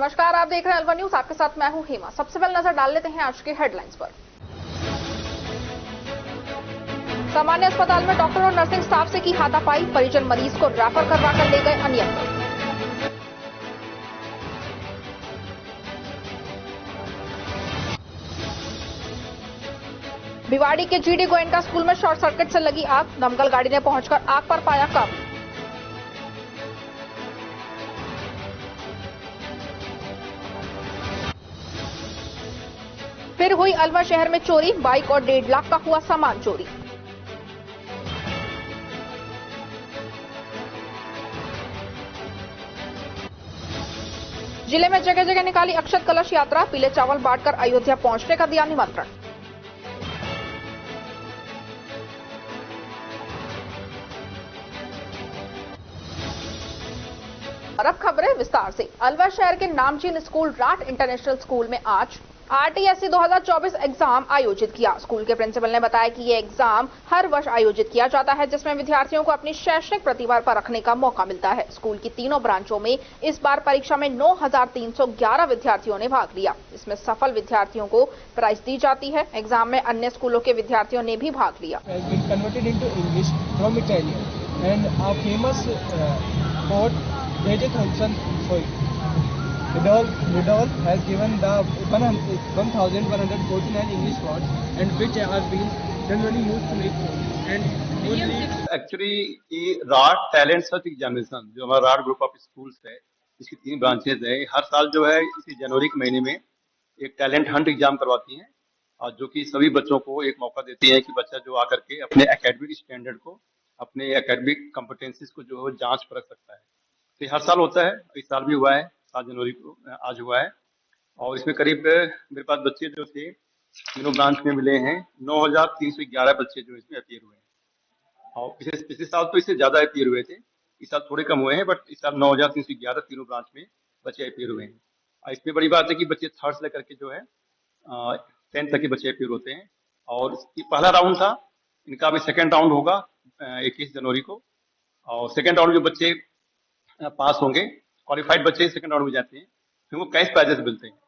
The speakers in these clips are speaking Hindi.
नमस्कार, आप देख रहे हैं अलवर न्यूज। आपके साथ मैं हूं हेमा। सबसे पहले नजर डाल लेते हैं आज के हेडलाइंस पर। सामान्य अस्पताल में डॉक्टर और नर्सिंग स्टाफ से की हाथापाई, परिजन मरीज को रेफर करवाकर ले गए अनियंत्रित। भिवाड़ी के जीडी गोयनका स्कूल में शॉर्ट सर्किट से लगी आग, दमकल गाड़ी ने पहुंचकर आग पर पाया काबू। फिर हुई अलवर शहर में चोरी, बाइक और 1.5 लाख का हुआ सामान चोरी। जिले में जगह जगह निकाली अक्षत कलश यात्रा, पीले चावल बांटकर अयोध्या पहुंचने का दिया निमंत्रण। और अब खबरें विस्तार से। अलवर शहर के नामचीन स्कूल राट इंटरनेशनल स्कूल में आज आरटीएससी 2024 एग्जाम आयोजित किया। स्कूल के प्रिंसिपल ने बताया कि ये एग्जाम हर वर्ष आयोजित किया जाता है, जिसमें विद्यार्थियों को अपनी शैक्षणिक प्रतिभा परखने का मौका मिलता है। स्कूल की तीनों ब्रांचों में इस बार परीक्षा में 9,311 विद्यार्थियों ने भाग लिया। इसमें सफल विद्यार्थियों को प्राइज दी जाती है। एग्जाम में अन्य स्कूलों के विद्यार्थियों ने भी भाग लिया। Vidal has given the 1,149 English words and which are being generally used to make food and actually ये राट टैलेंट सर्च एग्जामिनेशन जो हमारा राट ग्रुप ऑफ स्कूल्स है, इसकी 3 ब्रांचेज है। हर साल जो है इसी जनवरी के महीने में एक टैलेंट हंट एग्जाम करवाती हैं और जो कि सभी बच्चों को एक मौका देती है कि बच्चा जो आकर के अपने एकेडमिक स्टैंडर्ड को, अपने एकेडमिक कॉम्पिटेंसीज को जो है जांच परख सकता है। तो हर साल होता है, इस साल भी हुआ है, 7 जनवरी को आज हुआ है। और इसमें करीब मेरे पास बच्चे जो थे तीनों ब्रांच में मिले हैं 9,311 बच्चे जो इसमें अपीयर हुए हैं। और पिछले साल तो इससे ज्यादा अपीयर हुए थे, इस साल थोड़े कम हुए हैं, बट इस साल 9,311 तीनों ब्रांच में बच्चे अपीयर हुए हैं। और इसमें बड़ी बात है कि बच्चे 3rd से लेकर के जो है 10th तक के बच्चे अपीयर होते हैं। और ये पहला राउंड था, इनका अभी 2nd राउंड होगा 21 जनवरी को। और 2nd राउंड जो बच्चे पास होंगे, क्वालिफाइड बच्चे 2nd राउंड में जाते हैं, फिर उनको कैश प्राइजेस मिलते हैं।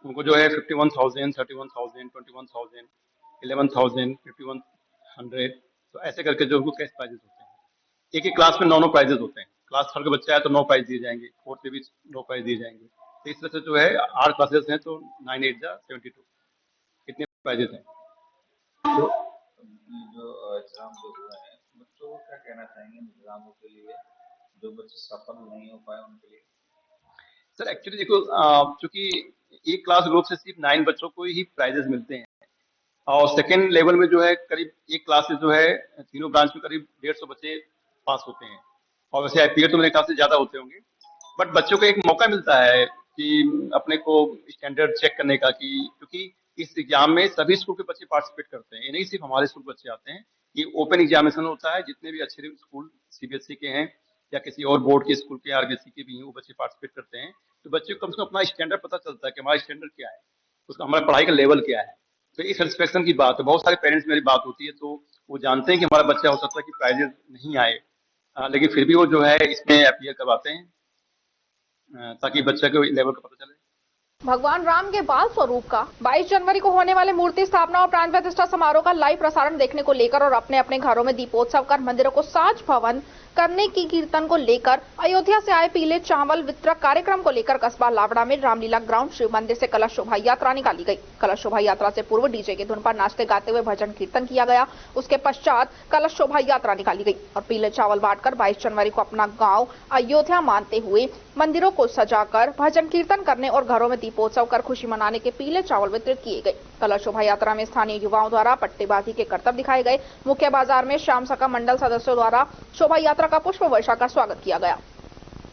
उनको जो है 51,000, 31,000, 21,000, 11,000, 5,100, तो ऐसे करके जो उनको कैश प्राइजेस होते हैं। एक एक क्लास में 9 प्राइजेस होते हैं। क्लास 3rd का बच्चा है तो 9 प्राइज दिए जाएंगे, 4th से भी 9 प्राइज दिए जाएंगे। तो इस तरह से जो है 8 क्लासेस हैं तो 9 8 जा 72 इतने प्राइजेस हैं। तो जो एग्जाम जो हुए हैं, बच्चों को क्या कहना चाहेंगे एग्जामों के लिए, जो बच्चे सफल नहीं हो पाए उनके लिए? सर एक्चुअली देखो, चूंकि एक क्लास ग्रुप से सिर्फ 9 बच्चों को ही प्राइजेस मिलते हैं और 2nd लेवल में जो है करीब एक क्लास से जो है तीनों ब्रांच में करीब 150 बच्चे पास होते हैं। और वैसे आईपीआर तो मेरे ख्याल से ज्यादा होते होंगे, बट बच्चों को एक मौका मिलता है कि अपने को स्टैंडर्ड चेक करने का, कि क्योंकि इस एग्जाम में सभी स्कूल के बच्चे पार्टिसिपेट करते हैं, ये नहीं सिर्फ हमारे स्कूल बच्चे आते हैं। ये ओपन एग्जामिनेशन होता है, जितने भी अच्छे स्कूल सीबीएसई के हैं या किसी और बोर्ड के स्कूल के आरबीएसई के भी हैं, वो बच्चे पार्टिसिपेट करते हैं। तो बच्चे को कम से कम अपना स्टैंडर्ड पता चलता है कि हमारा स्टैंडर्ड क्या है, उसका हमारा पढ़ाई का लेवल क्या है। तो ये सेटिस्फेक्शन की बात है। बहुत सारे पेरेंट्स मेरी बात होती है तो वो जानते हैं कि हमारा बच्चा हो सकता है कि प्राइजेस नहीं आए, लेकिन फिर भी वो जो है इसमें अपीयर करवाते हैं ताकि बच्चे को लेवल का पता चले। भगवान राम के बाल स्वरूप का 22 जनवरी को होने वाले मूर्ति स्थापना और प्राण प्रतिष्ठा समारोह का लाइव प्रसारण देखने को लेकर और अपने अपने घरों में दीपोत्सव कर मंदिरों को साज भवन करने की कीर्तन को लेकर अयोध्या से आए पीले चावल वितरक कार्यक्रम को लेकर कस्बा लावड़ा में रामलीला ग्राउंड शिव मंदिर से कलश शोभा यात्रा निकाली गई। कलश शोभा यात्रा से पूर्व डीजे की धुन पर नाचते गाते हुए भजन कीर्तन किया गया। उसके पश्चात कलश शोभा यात्रा निकाली गई और पीले चावल बांटकर 22 जनवरी को अपना गाँव अयोध्या मानते हुए मंदिरों को सजाकर भजन कीर्तन करने और घरों में दीपोत्सव कर खुशी मनाने के पीले चावल वितरित किए गए। कलश शोभा यात्रा में स्थानीय युवाओं द्वारा पट्टेबाजी के करतब दिखाए गए। मुख्य बाजार में श्याम सखा मंडल सदस्यों द्वारा शोभा यात्रा का पुष्प वर्षा का स्वागत किया गया।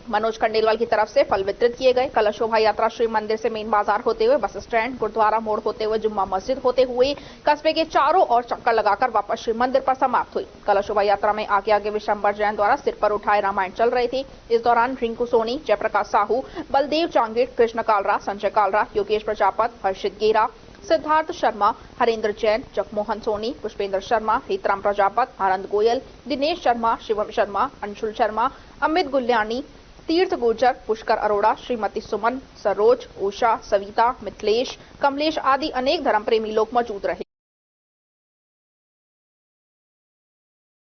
मनोज खंडेलवाल की तरफ से फल वितरित किए गए। कलश शोभा यात्रा श्री मंदिर से मेन बाजार होते हुए बस स्टैंड, गुरुद्वारा मोड़ होते हुए जुम्मा मस्जिद होते हुए कस्बे के चारों ओर चक्कर लगाकर वापस श्री मंदिर पर समाप्त हुई। कलश शोभा यात्रा में आगे आगे विशंबर जैन द्वारा सिर पर उठाए रामायण चल रहे थे। इस दौरान रिंकू सोनी, जयप्रकाश साहू, बलदेव चांगेट, कृष्ण कालरा, संजय कालरा, योगेश प्रजापत, हर्षित गेरा, सिद्धार्थ शर्मा, हरेंद्र जैन, जगमोहन सोनी, पुष्पेंद्र शर्मा, हितराम प्रजापत, आनंद गोयल, दिनेश शर्मा, शिवम शर्मा, अंशुल शर्मा, अमित गुल्यानी, तीर्थ गुर्जर, पुष्कर अरोड़ा, श्रीमती सुमन, सरोज, उषा, सविता, मिथिलेश, कमलेश आदि अनेक धर्म प्रेमी लोग मौजूद रहे।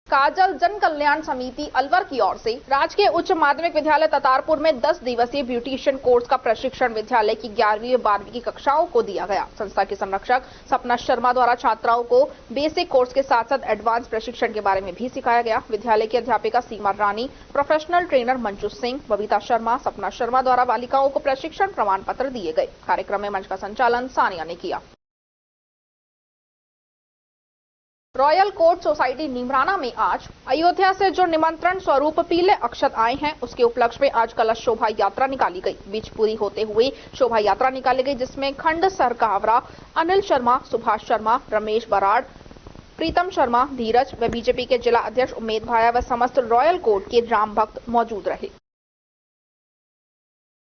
काजल जन कल्याण समिति अलवर की ओर से राजकीय उच्च माध्यमिक विद्यालय ततारपुर में 10 दिवसीय ब्यूटिशियन कोर्स का प्रशिक्षण विद्यालय की 11वीं व 12वीं की कक्षाओं को दिया गया। संस्था की संरक्षक सपना शर्मा द्वारा छात्राओं को बेसिक कोर्स के साथ साथ एडवांस प्रशिक्षण के बारे में भी सिखाया गया। विद्यालय की अध्यापिका सीमा रानी, प्रोफेशनल ट्रेनर मंजू सिंह, बबीता शर्मा, सपना शर्मा द्वारा बालिकाओं को प्रशिक्षण प्रमाण पत्र दिए गए। कार्यक्रम में मंच का संचालन सानिया ने किया। रॉयल कोर्ट सोसाइटी नीमराना में आज अयोध्या से जो निमंत्रण स्वरूप पीले अक्षत आए हैं, उसके उपलक्ष्य में आज कलश शोभा यात्रा निकाली गई। बीच पूरी होते हुए शोभा यात्रा निकाली गई, जिसमें खंड सरकावरा, अनिल शर्मा, सुभाष शर्मा, रमेश बराड़, प्रीतम शर्मा, धीरज व बीजेपी के जिला अध्यक्ष उम्मेद भाया व समस्त रॉयल कोर्ट के राम भक्त मौजूद रहे।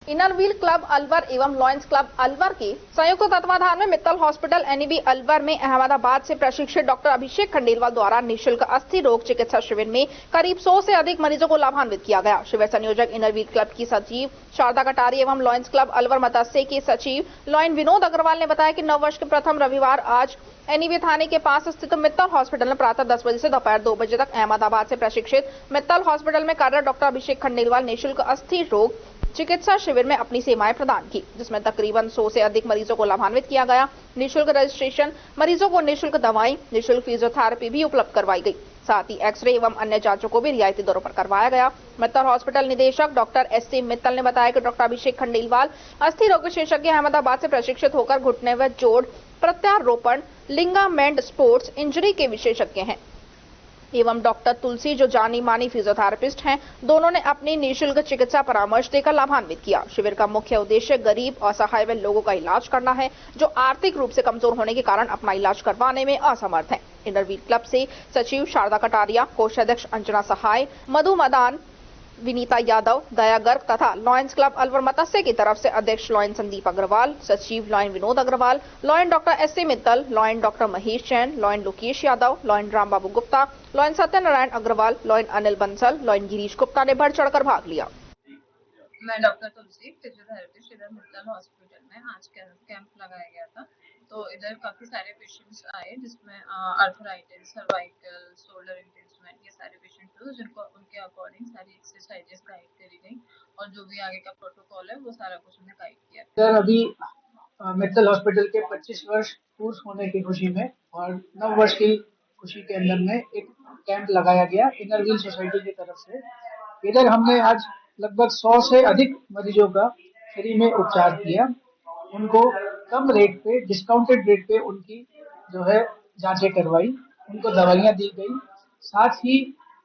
इनर व्हील क्लब अलवर एवं लॉयंस क्लब अलवर के संयुक्त तत्वाधान में मित्तल हॉस्पिटल एनईबी अलवर में अहमदाबाद से प्रशिक्षित डॉक्टर अभिषेक खंडेलवाल द्वारा निःशुल्क अस्थि रोग चिकित्सा शिविर में करीब 100 से अधिक मरीजों को लाभान्वित किया गया। शिविर संयोजक इनर व्हील क्लब की सचिव शारदा कटारी एवं लॉयंस क्लब अलवर मत्स्य के सचिव लॉयन विनोद अग्रवाल ने बताया कि नववर्ष के प्रथम रविवार आज एनईबी थाने के पास स्थित मित्तल हॉस्पिटल में प्रातः 10 बजे से दोपहर 2 बजे तक अहमदाबाद से प्रशिक्षित मित्तल हॉस्पिटल में कार्यरत डॉक्टर अभिषेक खंडेलवाल निःशुल्क अस्थि रोग चिकित्सा शिविर में अपनी सेवाएं प्रदान की, जिसमें तकरीबन 100 से अधिक मरीजों को लाभान्वित किया गया। निःशुल्क रजिस्ट्रेशन, मरीजों को निःशुल्क दवाएं, निःशुल्क फिजियोथेरेपी भी उपलब्ध करवाई गई। साथ ही एक्सरे एवं अन्य जांचों को भी रियायती दरों पर करवाया गया। मित्तल हॉस्पिटल निदेशक डॉक्टर एस.सी. मित्तल ने बताया कि डॉक्टर अभिषेक खंडेलवाल अस्थि रोग विशेषज्ञ अहमदाबाद से प्रशिक्षित होकर घुटने व जोड़ प्रत्यारोपण, लिगामेंट, स्पोर्ट्स इंजरी के विशेषज्ञ हैं एवं डॉक्टर तुलसी जो जानी मानी फिजियोथेरेपिस्ट हैं, दोनों ने अपनी निःशुल्क चिकित्सा परामर्श देकर लाभान्वित किया। शिविर का मुख्य उद्देश्य गरीब, असहाय व लोगों का इलाज करना है, जो आर्थिक रूप से कमजोर होने के कारण अपना इलाज करवाने में असमर्थ हैं। इनर व्हील क्लब से सचिव शारदा कटारिया, कोषाध्यक्ष अंजना सहाय, मधु मदान, विनीता यादव, दया गर्ग तथा लॉयंस क्लब अलवर मत्स्य की तरफ से अध्यक्ष लॉयन संदीप अग्रवाल, सचिव lion Vinod Agarwal, lion doctor SC. Mittal, lion doctor Mahesh Jain, lion Lokesh Yadav, lion Rambabu Gupta, lion Satyanarayan Agarwal, lion Anil Bansal, lion Girish Gupta ने बढ़ चढ़कर भाग लिया। मैं डॉक्टर तुलसी, फिजियोथेरेपिस्ट, इधर मित्तल हॉस्पिटल में आज कैंप लगाया गया था। तो इधर काफी सारे पेशेंट्स आए, जिसमें आर्थराइटिस, सर्वाइकल, शोल्डर इंगेजमेंट, ये सारे पेशेंट थे, जिनको उनके अकॉर्डिंग सारी एक्सरसाइजेस गाइड करी गई और जो भी आगे का प्रोटोकॉल है वो सारा कुछ उन्हें गाइड किया। सर, अभी मित्तल हॉस्पिटल के 25 वर्ष पूर्ण होने की खुशी में और 9 वर्ष की खुशी के अंदर में एक कैंप लगाया गया इनर व्हील सोसाइटी की तरफ से। इधर हमने आज लगभग 100 से अधिक मरीजों का फ्री में उपचार किया। उनको कम रेट पे, डिस्काउंटेड रेट पे उनकी जो है जांचें करवाई, उनको दवाइयां दी गई। साथ ही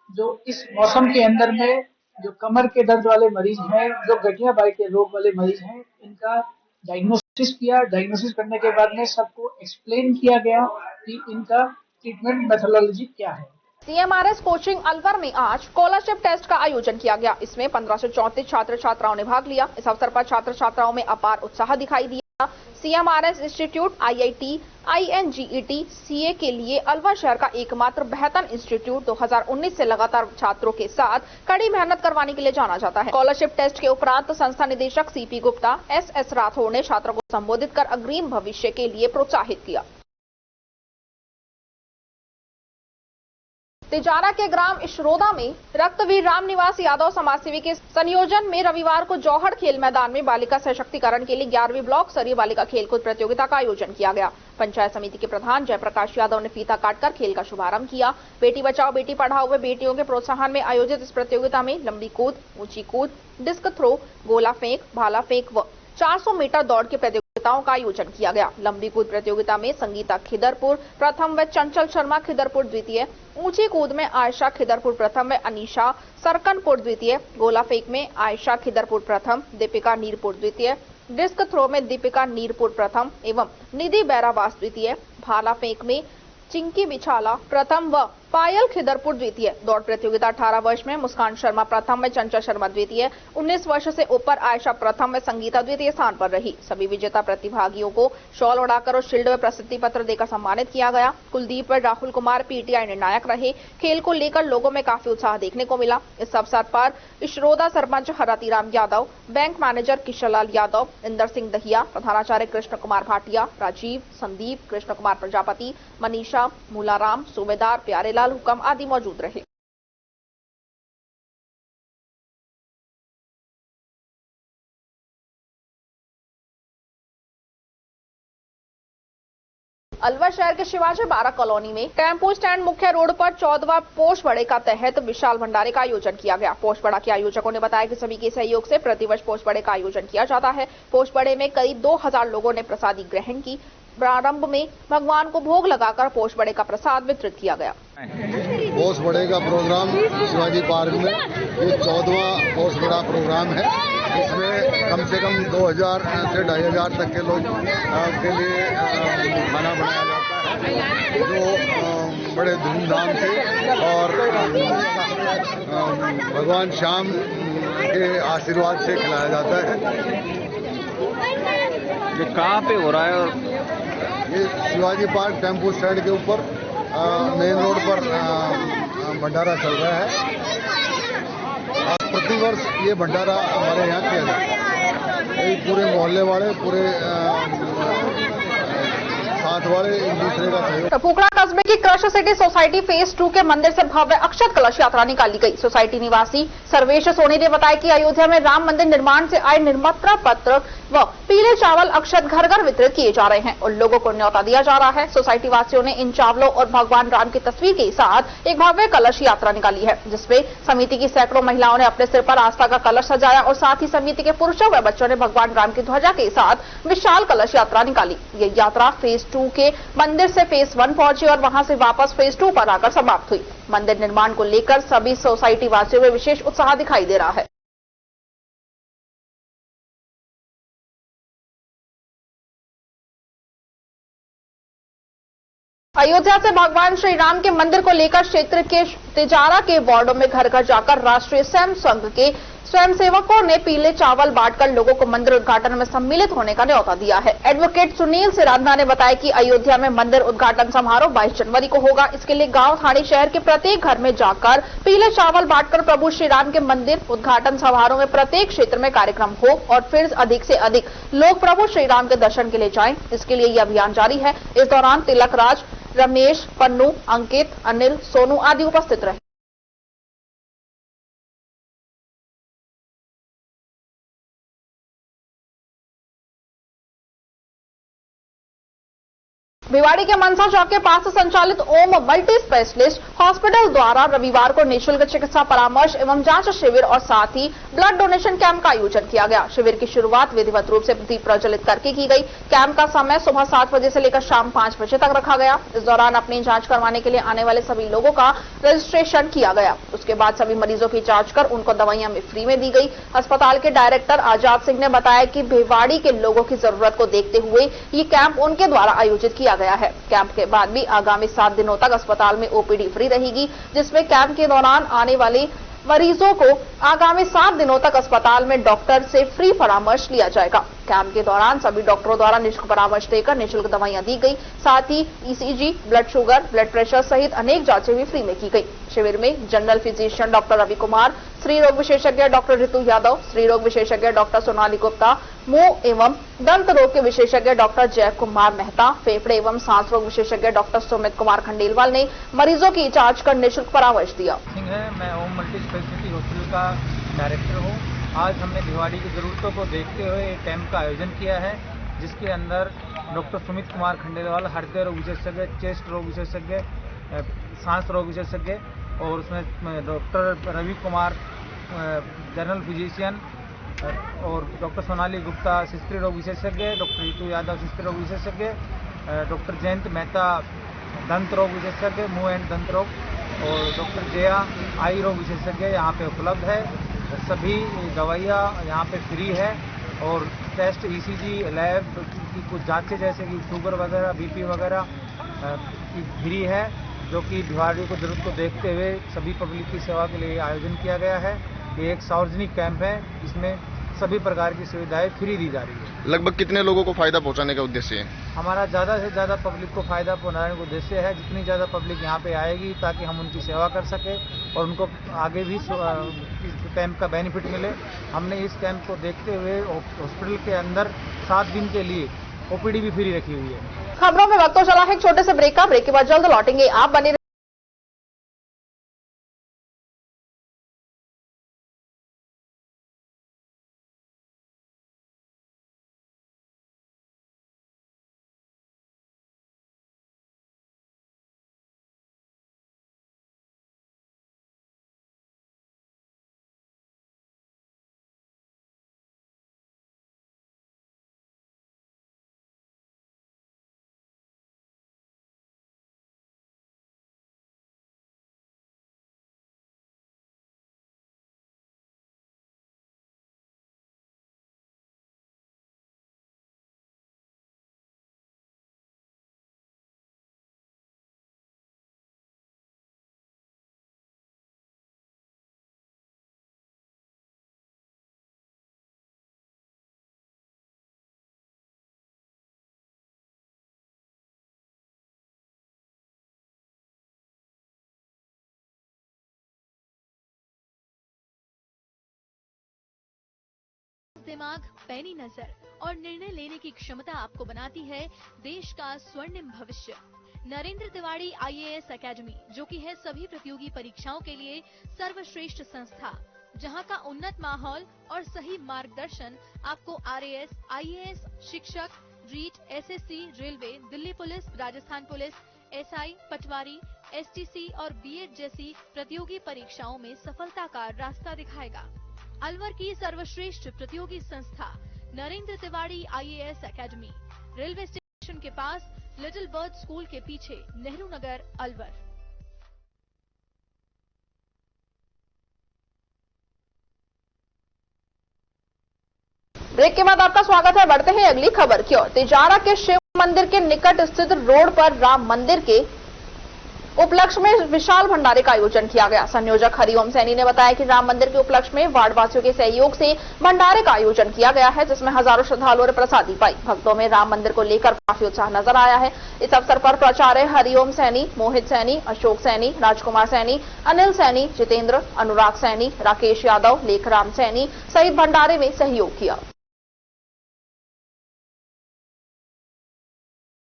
जो इस मौसम के अंदर में जो कमर के दर्द वाले मरीज हैं, जो गठिया बाई के रोग वाले मरीज हैं, इनका डायग्नोसिस किया। डायग्नोसिस करने के बाद में सबको एक्सप्लेन किया गया कि इनका ट्रीटमेंट मेथोडोलॉजी क्या है। सीएमआरएस कोचिंग अलवर में आज स्कॉलरशिप टेस्ट का आयोजन किया गया। इसमें 1534 छात्र छात्राओं ने भाग लिया। इस अवसर पर छात्र छात्राओं में अपार उत्साह दिखाई दिया। सीएमआरएस इंस्टीट्यूट आईआईटी, आईएनजीईटी, सीए के लिए अलवर शहर का एकमात्र बेहतर इंस्टीट्यूट 2019 से लगातार छात्रों के साथ कड़ी मेहनत करवाने के लिए जाना जाता है। स्कॉलरशिप टेस्ट के उपरांत संस्था निदेशक सीपी गुप्ता, एसएस राठौड़ ने छात्रों को संबोधित कर अग्रिम भविष्य के लिए प्रोत्साहित किया। तिजारा के ग्राम इशरोदा में रक्तवीर रामनिवास यादव समाजसेवी के संयोजन में रविवार को जौहर खेल मैदान में बालिका सशक्तिकरण के लिए 11वीं ब्लॉक स्तरीय बालिका खेलकूद प्रतियोगिता का आयोजन किया गया। पंचायत समिति के प्रधान जयप्रकाश यादव ने फीता काटकर खेल का शुभारंभ किया। बेटी बचाओ बेटी पढ़ाओ व बेटियों के प्रोत्साहन में आयोजित इस प्रतियोगिता में लंबी कूद, ऊंची कूद, डिस्क थ्रो, गोला फेंक, भाला फेंक व 400 मीटर दौड़ की प्रतियोगिताओं का आयोजन किया गया। लंबी कूद प्रतियोगिता में संगीता खिदरपुर प्रथम व चंचल शर्मा खिदरपुर द्वितीय, ऊंची कूद में आयशा खिदरपुर प्रथम व अनीशा सरकनपुर द्वितीय, गोला फेंक में आयशा खिदरपुर प्रथम, दीपिका नीरपुर द्वितीय, डिस्क थ्रो में दीपिका नीरपुर प्रथम एवं निधि बैरावास द्वितीय, भाला फेंक में चिंकी बिछाला प्रथम व पायल खिदरपुर द्वितीय। दौड़ प्रतियोगिता 18 वर्ष में मुस्कान शर्मा प्रथम में, चंचल शर्मा द्वितीय, 19 वर्ष से ऊपर आयशा प्रथम में, संगीता द्वितीय स्थान पर रही। सभी विजेता प्रतिभागियों को शॉल उड़ाकर और शील्ड व प्रसिद्धि पत्र देकर सम्मानित किया गया। कुलदीप व राहुल कुमार पीटीआई निर्णायक रहे। खेल को लेकर लोगों में काफी उत्साह देखने को मिला। इस अवसर पर इशरोदा सरपंच हरतीराम यादव, बैंक मैनेजर किशनलाल यादव, इंदर सिंह दहिया, प्रधानाचार्य कृष्ण कुमार भाटिया, राजीव, संदीप, कृष्ण कुमार प्रजापति, मनीषा, मूलाराम, सूबेदार प्यारेलाल हुक्म आदि मौजूद रहे। अलवर शहर के शिवाजी बारा कॉलोनी में टेम्पो स्टैंड मुख्य रोड पर 14वां पोषबड़े का तहत विशाल भंडारे का आयोजन किया गया। पोषबड़ा के आयोजकों ने बताया कि सभी के सहयोग से प्रतिवर्ष पोषबड़े का आयोजन किया जाता है। पोषबड़े में करीब 2000 लोगों ने प्रसादी ग्रहण की। प्रारंभ में भगवान को भोग लगाकर पोषबड़े का प्रसाद वितरित किया गया। पोषबड़े का प्रोग्राम शिवाजी पार्क में ये 14वां पोषबड़ा प्रोग्राम है। इसमें कम से कम 2000 से 2500 तक के लोग के लिए खाना बनाया जाता है, जो बड़े धूमधाम से और भगवान श्याम के आशीर्वाद से खिलाया जाता है। ये कहाँ पे हो रहा है? और ये शिवाजी पार्क टेम्पो स्टैंड के ऊपर मेन रोड पर भंडारा चल रहा है। प्रतिवर्ष ये भंडारा हमारे यहाँ किया जाता है। पूरे मोहल्ले वाले, पूरे साथ वाले एक दूसरे का सहयोग। टपुकड़ा कस्बे की क्रश सिटी सोसाइटी फेज 2 के मंदिर से भव्य अक्षत कलश यात्रा निकाली गई। सोसाइटी निवासी सर्वेश सोनी ने बताया कि अयोध्या में राम मंदिर निर्माण से आए निर्माता पत्र व पीले चावल अक्षत घर घर वितरित किए जा रहे हैं और लोगों को न्योता दिया जा रहा है। सोसाइटी वासियों ने इन चावलों और भगवान राम की तस्वीर के साथ एक भव्य कलश यात्रा निकाली है, जिसमें समिति की सैकड़ों महिलाओं ने अपने सिर पर आस्था का कलश सजाया और साथ ही समिति के पुरुषों व बच्चों ने भगवान राम की ध्वजा के साथ विशाल कलश यात्रा निकाली। ये यात्रा फेज 2 के मंदिर से फेज 1 पहुंची और वहां से वापस फेज 2 पर आकर समाप्त हुई। मंदिर निर्माण को लेकर सभी सोसाइटी वासियों में विशेष उत्साह दिखाई दे रहा है। अयोध्या से भगवान श्री राम के मंदिर को लेकर क्षेत्र के तिजारा के वार्डों में घर घर जाकर राष्ट्रीय स्वयं संघ के स्वयंसेवकों ने पीले चावल बांटकर लोगों को मंदिर उद्घाटन में सम्मिलित होने का न्योता दिया है। एडवोकेट सुनील सिराधना ने बताया कि अयोध्या में मंदिर उद्घाटन समारोह 22 जनवरी को होगा। इसके लिए गांव, थाने, शहर के प्रत्येक घर में जाकर पीले चावल बांटकर प्रभु श्री राम के मंदिर उद्घाटन समारोह में प्रत्येक क्षेत्र में कार्यक्रम हो और फिर अधिक से अधिक लोग प्रभु श्री राम के दर्शन के लिए जाएं। इसके लिए यह अभियान जारी है। इस दौरान तिलक राज, रमेश, पन्नू, अंकित, अनिल, सोनू आदि उपस्थित रहे। भिवाड़ी के मनसा चौक के पास संचालित ओम मल्टी स्पेशलिस्ट हॉस्पिटल द्वारा रविवार को निःशुल्क चिकित्सा परामर्श एवं जांच शिविर और साथ ही ब्लड डोनेशन कैंप का आयोजन किया गया। शिविर की शुरुआत विधिवत रूप से दीप प्रज्वलित करके की गई। कैंप का समय सुबह 7 बजे से लेकर शाम 5 बजे तक रखा गया। इस दौरान अपनी जांच करवाने के लिए आने वाले सभी लोगों का रजिस्ट्रेशन किया गया। उसके बाद सभी मरीजों की जांच कर उनको दवाइयां भी फ्री में दी गई। अस्पताल के डायरेक्टर आजाद सिंह ने बताया कि भिवाड़ी के लोगों की जरूरत को देखते हुए ये कैंप उनके द्वारा आयोजित किया गया है। कैंप के बाद भी आगामी 7 दिनों तक अस्पताल में ओपीडी फ्री रहेगी, जिसमें कैंप के दौरान आने वाले मरीजों को आगामी 7 दिनों तक अस्पताल में डॉक्टर से फ्री परामर्श लिया जाएगा। कैंप के दौरान सभी डॉक्टरों द्वारा निःशुल्क परामर्श देकर निःशुल्क दवाइयां दी गई। साथ ही ECG, blood sugar, blood pressure सहित अनेक जांचें भी फ्री में की गई। शिविर में general physician doctor Ravi Kumar, स्त्री रोग विशेषज्ञ डॉक्टर ऋतु यादव, स्त्री रोग विशेषज्ञ डॉक्टर सोनाली गुप्ता, मुंह एवं दंत रोग के विशेषज्ञ डॉक्टर जय कुमार मेहता, फेफड़े एवं सांस रोग विशेषज्ञ डॉक्टर सुमित कुमार खंडेलवाल ने मरीजों की जांच कर निःशुल्क परामर्श दिया। मैं ओम मल्टी स्पेशलिटी हॉस्पिटल का डायरेक्टर हूँ। आज हमने भिवाड़ी की जरूरतों को देखते हुए एक कैंप का आयोजन किया है, जिसके अंदर डॉक्टर सुमित कुमार खंडेलवाल हृदय रोग विशेषज्ञ, चेस्ट रोग विशेषज्ञ, सांस रोग विशेषज्ञ और उसमें doctor Ravi Kumar general physician और डॉक्टर सोनाली गुप्ता स्त्री रोग विशेषज्ञ, डॉक्टर ऋतु यादव स्त्री रोग विशेषज्ञ, डॉक्टर जयंत मेहता दंत रोग विशेषज्ञ, मुंह एंड दंत रोग और डॉक्टर जया आई रोग विशेषज्ञ यहाँ पे उपलब्ध है। सभी दवाइयाँ यहाँ पे फ्री है और टेस्ट ईसीजी, लैब की कुछ जांचें जैसे कि शुगर वगैरह, बीपी वगैरह की फ्री है। जो कि दिवाली को जरूरत को देखते हुए सभी पब्लिक की सेवा के लिए आयोजन किया गया है। ये एक सार्वजनिक कैंप है, इसमें सभी प्रकार की सुविधाएं फ्री दी जा रही है। लगभग कितने लोगों को फायदा पहुंचाने का उद्देश्य है? हमारा ज़्यादा से ज़्यादा पब्लिक को फायदा पहुंचाने का उद्देश्य है। जितनी ज़्यादा पब्लिक यहाँ पे आएगी ताकि हम उनकी सेवा कर सके और उनको आगे भी इस कैंप का बेनिफिट मिले। हमने इस कैंप को देखते हुए हॉस्पिटल के अंदर 7 दिन के लिए ओपीडी भी फ्री रखी हुई है। खबरों में वक्त तो चला है एक छोटे से ब्रेक के बाद जल्द लौटेंगे। आप बने दिमाग, पैनी नजर और निर्णय लेने की क्षमता आपको बनाती है देश का स्वर्णिम भविष्य। नरेंद्र तिवारी IAS एकेडमी, जो कि है सभी प्रतियोगी परीक्षाओं के लिए सर्वश्रेष्ठ संस्था, जहां का उन्नत माहौल और सही मार्गदर्शन आपको RAS, IAS, शिक्षक, REET, SSC, railway, Delhi police, Rajasthan police, SI, patwari, STC और BEd जैसी प्रतियोगी परीक्षाओं में सफलता का रास्ता दिखाएगा। अलवर की सर्वश्रेष्ठ प्रतियोगी संस्था Narendra Tiwari IAS academy, railway station के पास, लिटिल बर्ड स्कूल के पीछे, नेहरू नगर, अलवर। ब्रेक के बाद आपका स्वागत है। बढ़ते हैं अगली खबर की ओर। तिजारा के शिव मंदिर के निकट स्थित रोड पर राम मंदिर के उपलक्ष्य में विशाल भंडारे का आयोजन किया गया। संयोजक हरिओम सैनी ने बताया कि राम मंदिर के उपलक्ष्य में वार्ड वासियों के सहयोग से भंडारे का आयोजन किया गया है, जिसमें हजारों श्रद्धालुओं ने प्रसादी पाई। भक्तों में राम मंदिर को लेकर काफी उत्साह नजर आया है। इस अवसर पर प्राचार्य हरिओम सैनी, मोहित सैनी, अशोक सैनी, राजकुमार सैनी, अनिल सैनी, जितेंद्र, अनुराग सैनी, राकेश यादव, लेखराम सैनी सहित भंडारे में सहयोग किया।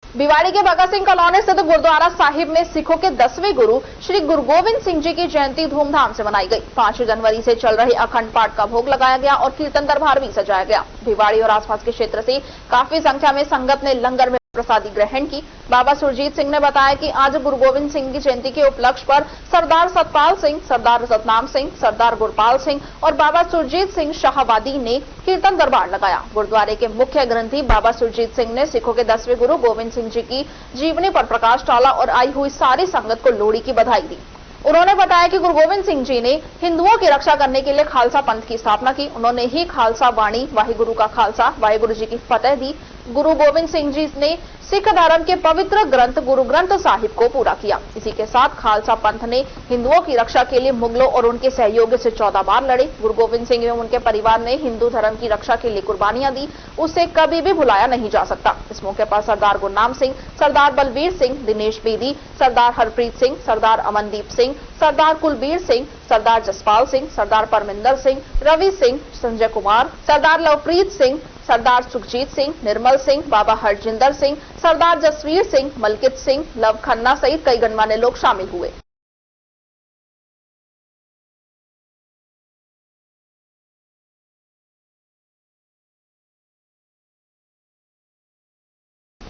भिवाड़ी के भगत सिंह कॉलोनी स्थित गुरुद्वारा साहिब में सिखों के 10वें गुरु श्री गुरु गोविंद सिंह जी की जयंती धूमधाम से मनाई गई। 5 जनवरी से चल रहे अखंड पाठ का भोग लगाया गया और कीर्तन दरबार भी सजाया गया। भिवाड़ी और आसपास के क्षेत्र से काफी संख्या में संगत ने लंगर में प्रसादी ग्रहण की। बाबा सुरजीत सिंह ने बताया कि आज गुरु गोविंद सिंह की जयंती के उपलक्ष्य पर सरदार सतपाल सिंह, सरदार सतनाम सिंह, सरदार गुरपाल सिंह और बाबा सुरजीत सिंह शाहवादी ने कीर्तन दरबार लगाया। गुरुद्वारे के मुख्य ग्रंथी बाबा सुरजीत सिंह ने सिखों के 10वें गुरु गोविंद सिंह जी की जीवनी पर प्रकाश डाला और आई हुई सारी संगत को लोहड़ी की बधाई दी। उन्होंने बताया कि गुरु गोविंद सिंह जी ने हिंदुओं की रक्षा करने के लिए खालसा पंथ की स्थापना की। उन्होंने ही खालसा वाणी वाहिगुरु का खालसा वाहिगुरु जी की फतेह दी। गुरु गोविंद सिंह जी ने सिख धर्म के पवित्र ग्रंथ गुरु ग्रंथ साहिब को पूरा किया। इसी के साथ खालसा पंथ ने हिंदुओं की रक्षा के लिए मुगलों और उनके सहयोगियों से 14 बार लड़े। गुरु गोविंद सिंह एवं उनके परिवार ने हिंदू धर्म की रक्षा के लिए कुर्बानियां दी, उसे कभी भी भुलाया नहीं जा सकता। इस मौके पर सरदार गुरनाम सिंह, सरदार बलवीर सिंह, दिनेश बेदी, सरदार हरप्रीत सिंह, सरदार अमनदीप सिंह, सरदार कुलबीर सिंह, सरदार जसपाल सिंह, सरदार परमिंदर सिंह, रवि सिंह, संजय कुमार, सरदार लवप्रीत सिंह, सरदार सुखजीत सिंह, निर्मल सिंह, बाबा हरजिंदर सिंह, सरदार जसवीर सिंह, मलकित सिंह, लव खन्ना सहित कई गणमान्य लोग शामिल हुए।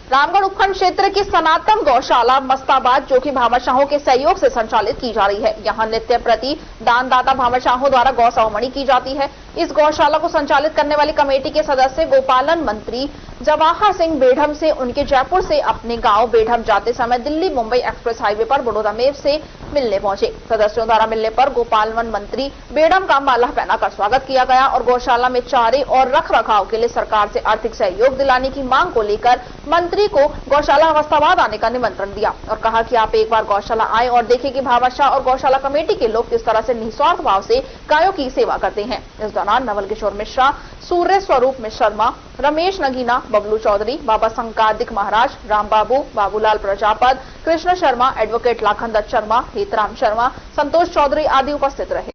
रामगढ़ उपखंड क्षेत्र की सनातन गौशाला मस्ताबाद, जो कि भामाशाहों के सहयोग से संचालित की जा रही है। यहां नित्य प्रति दानदाता भामाशाहों द्वारा गौ सवमणि की जाती है। इस गौशाला को संचालित करने वाली कमेटी के सदस्य गोपालन मंत्री जवाहर सिंह बेढ़म से उनके जयपुर से अपने गांव बेढ़म जाते समय दिल्ली मुंबई एक्सप्रेस हाईवे पर बड़ौदा में से मिलने पहुंचे। सदस्यों द्वारा मिलने पर गोपालन मंत्री बेढ़म का माला पहनाकर स्वागत किया गया और गौशाला में चारे और रख रखाव के लिए सरकार से आर्थिक सहयोग दिलाने की मांग को लेकर मंत्री को गौशाला अवस्थाबाद आने का निमंत्रण दिया और कहा कि आप एक बार गौशाला आए और देखें कि भामाशाह और गौशाला कमेटी के लोग किस तरह से निस्वार्थ भाव से गायों की सेवा करते हैं। इस दौरान नवल किशोर मिश्रा, सूर्य स्वरूप शर्मा, रमेश नगीना, बबलू चौधरी, बाबा संकादिक महाराज, राम बाबू, बाबूलाल प्रजापत, कृष्ण शर्मा, एडवोकेट लाखन दत्त शर्मा, हेतराम शर्मा, संतोष चौधरी आदि उपस्थित रहे।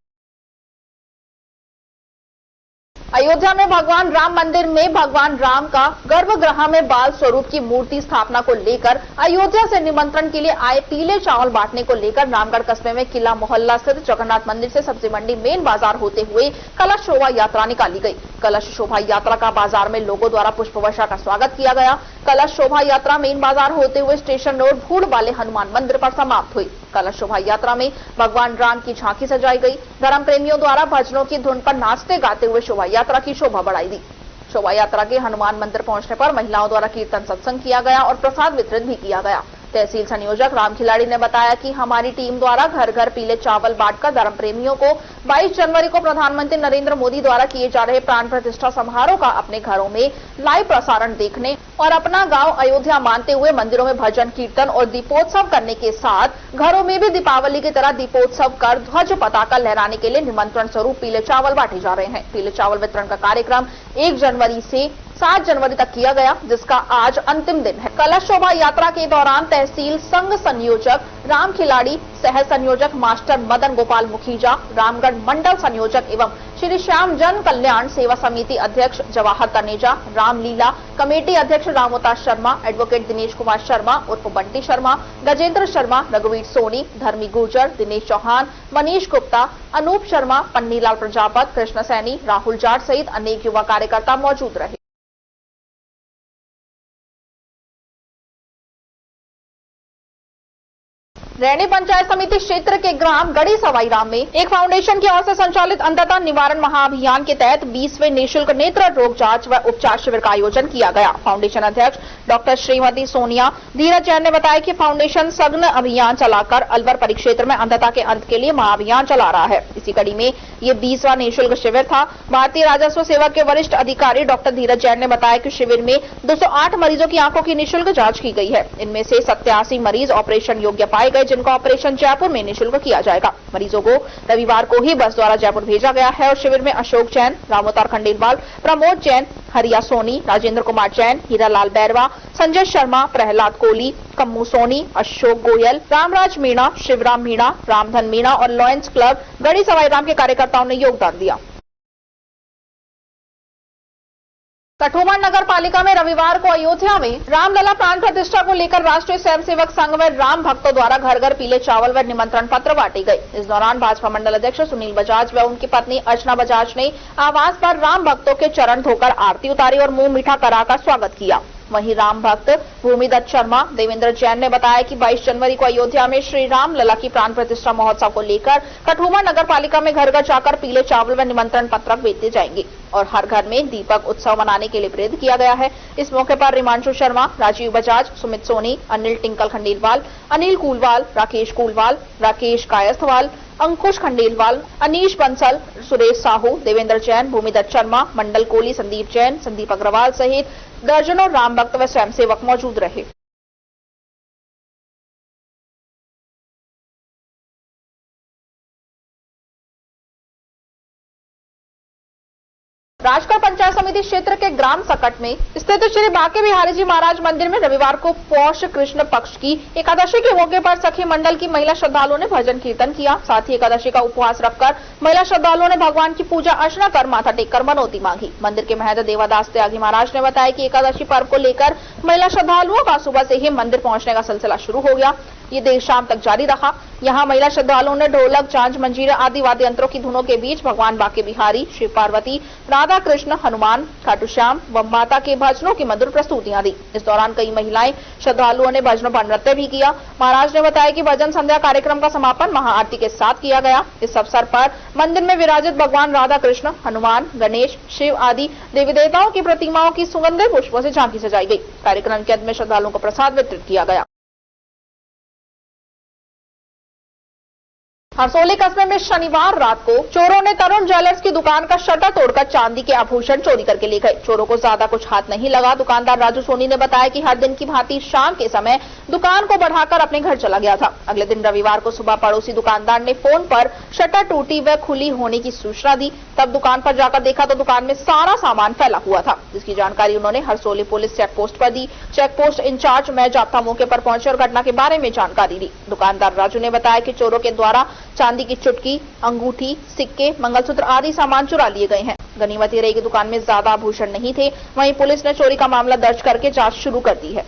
अयोध्या में भगवान राम मंदिर में भगवान राम का गर्भगृह में बाल स्वरूप की मूर्ति स्थापना को लेकर अयोध्या से निमंत्रण के लिए आए पीले चावल बांटने को लेकर रामगढ़ कस्बे में किला मोहल्ला स्थित जगन्नाथ मंदिर से सब्जी मंडी मेन बाजार होते हुए कलश शोभा यात्रा निकाली गई। कलश शोभा यात्रा का बाजार में लोगों द्वारा पुष्प वर्षा का स्वागत किया गया। कलश शोभा यात्रा मेन बाजार होते हुए स्टेशन रोड भूड़ वाले हनुमान मंदिर पर समाप्त हुई। कलश शोभा यात्रा में भगवान राम की झांकी सजाई गई। धर्म प्रेमियों द्वारा भजनों की धुन पर नाचते गाते हुए शोभा यात्रा की शोभा बढ़ाई दी। शोभा यात्रा के हनुमान मंदिर पहुंचने पर महिलाओं द्वारा कीर्तन सत्संग किया गया और प्रसाद वितरित भी किया गया। तहसील संयोजक राम खिलाड़ी ने बताया कि हमारी टीम द्वारा घर घर पीले चावल बांटकर धर्म प्रेमियों को 22 जनवरी को प्रधानमंत्री नरेंद्र मोदी द्वारा किए जा रहे प्राण प्रतिष्ठा समारोह का अपने घरों में लाइव प्रसारण देखने और अपना गांव अयोध्या मानते हुए मंदिरों में भजन कीर्तन और दीपोत्सव करने के साथ घरों में भी दीपावली की तरह दीपोत्सव कर ध्वज पताका लहराने के लिए निमंत्रण स्वरूप पीले चावल बांटे जा रहे हैं। पीले चावल वितरण का कार्यक्रम 1 जनवरी से 7 जनवरी तक किया गया, जिसका आज अंतिम दिन है। कलश शोभा यात्रा के दौरान तहसील संघ संयोजक राम खिलाड़ी, सह संयोजक मास्टर मदन गोपाल मुखीजा, रामगढ़ मंडल संयोजक एवं श्री श्याम जन कल्याण सेवा समिति अध्यक्ष जवाहर तनेजा, रामलीला कमेटी अध्यक्ष रामोता शर्मा, एडवोकेट दिनेश कुमार शर्मा उर्फ बंटी शर्मा, गजेंद्र शर्मा, रघुवीर सोनी, धर्मी गुर्जर, दिनेश चौहान, मनीष गुप्ता, अनूप शर्मा, पन्नीलाल प्रजापत, कृष्ण सैनी, राहुल जाट सहित अनेक युवा कार्यकर्ता मौजूद रहे। रैनी पंचायत समिति क्षेत्र के ग्राम गड़ी सवाई राम में एक फाउंडेशन की ओर से संचालित अंधता निवारण महाअभियान के तहत 20वें निःशुल्क नेत्र रोग जांच व उपचार शिविर का आयोजन किया गया। फाउंडेशन अध्यक्ष डॉक्टर श्रीमती सोनिया धीरज जैन ने बताया कि फाउंडेशन सघन अभियान चलाकर अलवर परिक्षेत्र में अंधता के अंत के लिए महाअभियान चला रहा है। इसी कड़ी में ये 20वां निःशुल्क शिविर था। भारतीय राजस्व सेवा के वरिष्ठ अधिकारी डॉक्टर धीरज जैन ने बताया कि शिविर में 208 मरीजों की आंखों की निःशुल्क जांच की गई है। इनमें से 87 मरीज ऑपरेशन योग्य पाए गए, जिनका ऑपरेशन जयपुर में निःशुल्क किया जाएगा। मरीजों को रविवार को ही बस द्वारा जयपुर भेजा गया है और शिविर में अशोक जैन, रामोतार खंडेलवाल, प्रमोद जैन, हरिया सोनी, राजेंद्र कुमार जैन, हीरालाल बैरवा, संजय शर्मा, प्रहलाद कोहली, कम्मू सोनी, अशोक गोयल, रामराज मीणा, शिवराम मीणा, रामधन मीणा और लॉयंस क्लब गढ़ी सवाई राम के कार्यकर्ताओं ने योगदान दिया। कठुआ नगर पालिका में रविवार को अयोध्या में रामलला प्राण प्रतिष्ठा को लेकर राष्ट्रीय स्वयंसेवक संघ व राम भक्तों द्वारा घर घर पीले चावल व निमंत्रण पत्र बांटे गए। इस दौरान भाजपा मंडल अध्यक्ष सुनील बजाज व उनकी पत्नी अर्चना बजाज ने आवास पर राम भक्तों के चरण धोकर आरती उतारी और मुंह मीठा कराकर स्वागत किया। वहीं राम भक्त भूमिदत्त शर्मा, देवेंद्र जैन ने बताया कि 22 जनवरी को अयोध्या में श्री राम लला की प्राण प्रतिष्ठा महोत्सव को लेकर कठुआ नगर पालिका में घर घर जाकर पीले चावल व निमंत्रण पत्रक बेचे जाएंगे और हर घर में दीपक उत्सव मनाने के लिए प्रेरित किया गया है। इस मौके पर रिमांशु शर्मा, राजीव बजाज, सुमित सोनी, अनिल टिंकल खंडेलवाल, अनिल कूलवाल, राकेश कूलवाल, राकेश कायस्थवाल, अंकुश खंडेलवाल, अनीश बंसल, सुरेश साहू, देवेंद्र जैन, भूमिदत्त शर्मा, मंडल कोहली, संदीप जैन, संदीप अग्रवाल सहित दर्जनों राम भक्त व स्वयंसेवक मौजूद रहे। राजगढ़ पंचायत समिति क्षेत्र के ग्राम सकट में स्थित श्री बांके बिहारी जी महाराज मंदिर में रविवार को पौष कृष्ण पक्ष की एकादशी के मौके पर सखी मंडल की महिला श्रद्धालुओं ने भजन कीर्तन किया। साथ ही एकादशी का उपवास रखकर महिला श्रद्धालुओं ने भगवान की पूजा अर्चना कर माथा टेककर मनौती मांगी। मंदिर के महंत देवादास त्यागी महाराज ने बताया कि एकादशी पर्व को लेकर महिला श्रद्धालुओं का सुबह से ही मंदिर पहुंचने का सिलसिला शुरू हो गया। ये देर शाम तक जारी रहा। यहाँ महिला श्रद्धालुओं ने ढोलक, झांझ, मंजीरा आदि वाद्य यंत्रों की धुनों के बीच भगवान बांके बिहारी, शिव पार्वती, राधा कृष्ण, हनुमान, खाटू श्याम व माता के भजनों की मधुर प्रस्तुतियां दी। इस दौरान कई महिलाएं श्रद्धालुओं ने भजनों पर नृत्य भी किया। महाराज ने बताया कि भजन संध्या कार्यक्रम का समापन महाआरती के साथ किया गया। इस अवसर पर मंदिर में विराजित भगवान राधा कृष्ण, हनुमान, गणेश, शिव आदि देवी देवताओं की प्रतिमाओं की सुगंधित पुष्पों से झांकी सजाई गई। कार्यक्रम के अंत में श्रद्धालुओं को प्रसाद वितरित किया गया। हरसोली कस्बे में शनिवार रात को चोरों ने तरुण ज्वेलर्स की दुकान का शटर तोड़कर चांदी के आभूषण चोरी करके ले गए। चोरों को ज्यादा कुछ हाथ नहीं लगा। दुकानदार राजू सोनी ने बताया कि हर दिन की भांति शाम के समय दुकान को बढ़ाकर अपने घर चला गया था। अगले दिन रविवार को सुबह पड़ोसी दुकानदार ने फोन पर शटर टूटी व खुली होने की सूचना दी। तब दुकान पर जाकर देखा तो दुकान में सारा सामान फैला हुआ था, जिसकी जानकारी उन्होंने हरसोली पुलिस चेक पोस्ट पर दी। चेक पोस्ट इंचार्ज मैं जाप्ता मौके पर पहुंचे और घटना के बारे में जानकारी दी। दुकानदार राजू ने बताया कि चोरों के द्वारा चांदी की चुटकी, अंगूठी, सिक्के, मंगलसूत्र आदि सामान चुरा लिए गए हैं। गनीमत ये रही कि दुकान में ज्यादा आभूषण नहीं थे। वहीं पुलिस ने चोरी का मामला दर्ज करके जांच शुरू कर दी है।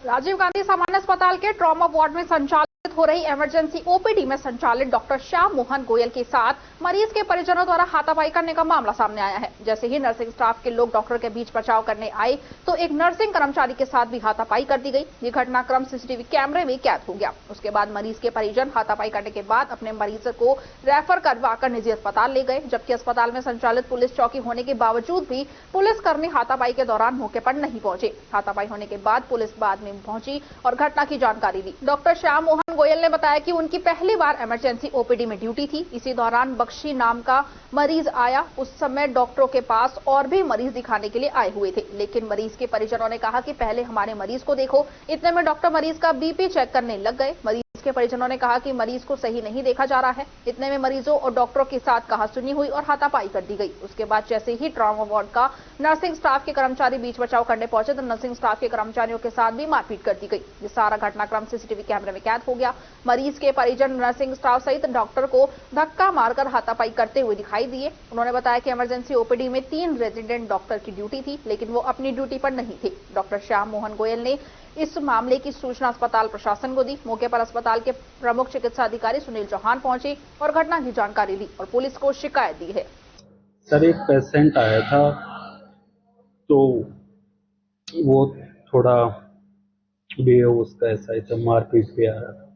राजीव गांधी सामान्य अस्पताल के ट्रॉमा वार्ड में संचालित हो रही इमरजेंसी ओपीडी में संचालित डॉक्टर श्याम मोहन गोयल के साथ मरीज के परिजनों द्वारा हाथापाई करने का मामला सामने आया है। जैसे ही नर्सिंग स्टाफ के लोग डॉक्टर के बीच बचाव करने आए तो एक नर्सिंग कर्मचारी के साथ भी हाथापाई कर दी गई। ये घटनाक्रम सीसीटीवी कैमरे में कैद हो गया। उसके बाद मरीज के परिजन हाथापाई करने के बाद अपने मरीज को रेफर करवाकर निजी अस्पताल ले गए, जबकि अस्पताल में संचालित पुलिस चौकी होने के बावजूद भी पुलिसकर्मी हाथापाई के दौरान मौके पर नहीं पहुंचे। हाथापाई होने के बाद पुलिस बाद में पहुंची और घटना की जानकारी दी। डॉक्टर श्याम मोहन गोयल ने बताया कि उनकी पहली बार इमरजेंसी ओपीडी में ड्यूटी थी। इसी दौरान बख्शी नाम का मरीज आया। उस समय डॉक्टरों के पास और भी मरीज दिखाने के लिए आए हुए थे, लेकिन मरीज के परिजनों ने कहा कि पहले हमारे मरीज को देखो। इतने में डॉक्टर मरीज का बीपी चेक करने लग गए। मरीज के परिजनों ने कहा कि मरीज को सही नहीं देखा जा रहा है। इतने में मरीजों और डॉक्टरों के साथ कहासुनी हुई और हाथापाई कर दी गई। उसके बाद जैसे ही ट्रॉमा वार्ड का नर्सिंग स्टाफ के कर्मचारी बीच बचाव करने पहुंचे तो नर्सिंग स्टाफ के कर्मचारियों के साथ भी मारपीट कर दी गई। ये सारा घटनाक्रम सीसीटीवी कैमरे में कैद हो गया। मरीज के परिजन नर्सिंग स्टाफ सहित डॉक्टर को धक्का मारकर हाथापाई करते हुए दिखाई दिए। उन्होंने बताया कि इमरजेंसी ओपीडी में 3 रेजिडेंट डॉक्टर की ड्यूटी थी, लेकिन वो अपनी ड्यूटी पर नहीं थे। डॉक्टर श्याम मोहन गोयल ने इस मामले की सूचना अस्पताल प्रशासन को दी। मौके पर अस्पताल के प्रमुख चिकित्सा अधिकारी सुनील चौहान पहुंचे और घटना की जानकारी ली और पुलिस को शिकायत दी है। सर, एक पेशेंट आया था तो वो थोड़ा उसका ऐसा ही था, मारपीट पे आ रहा था।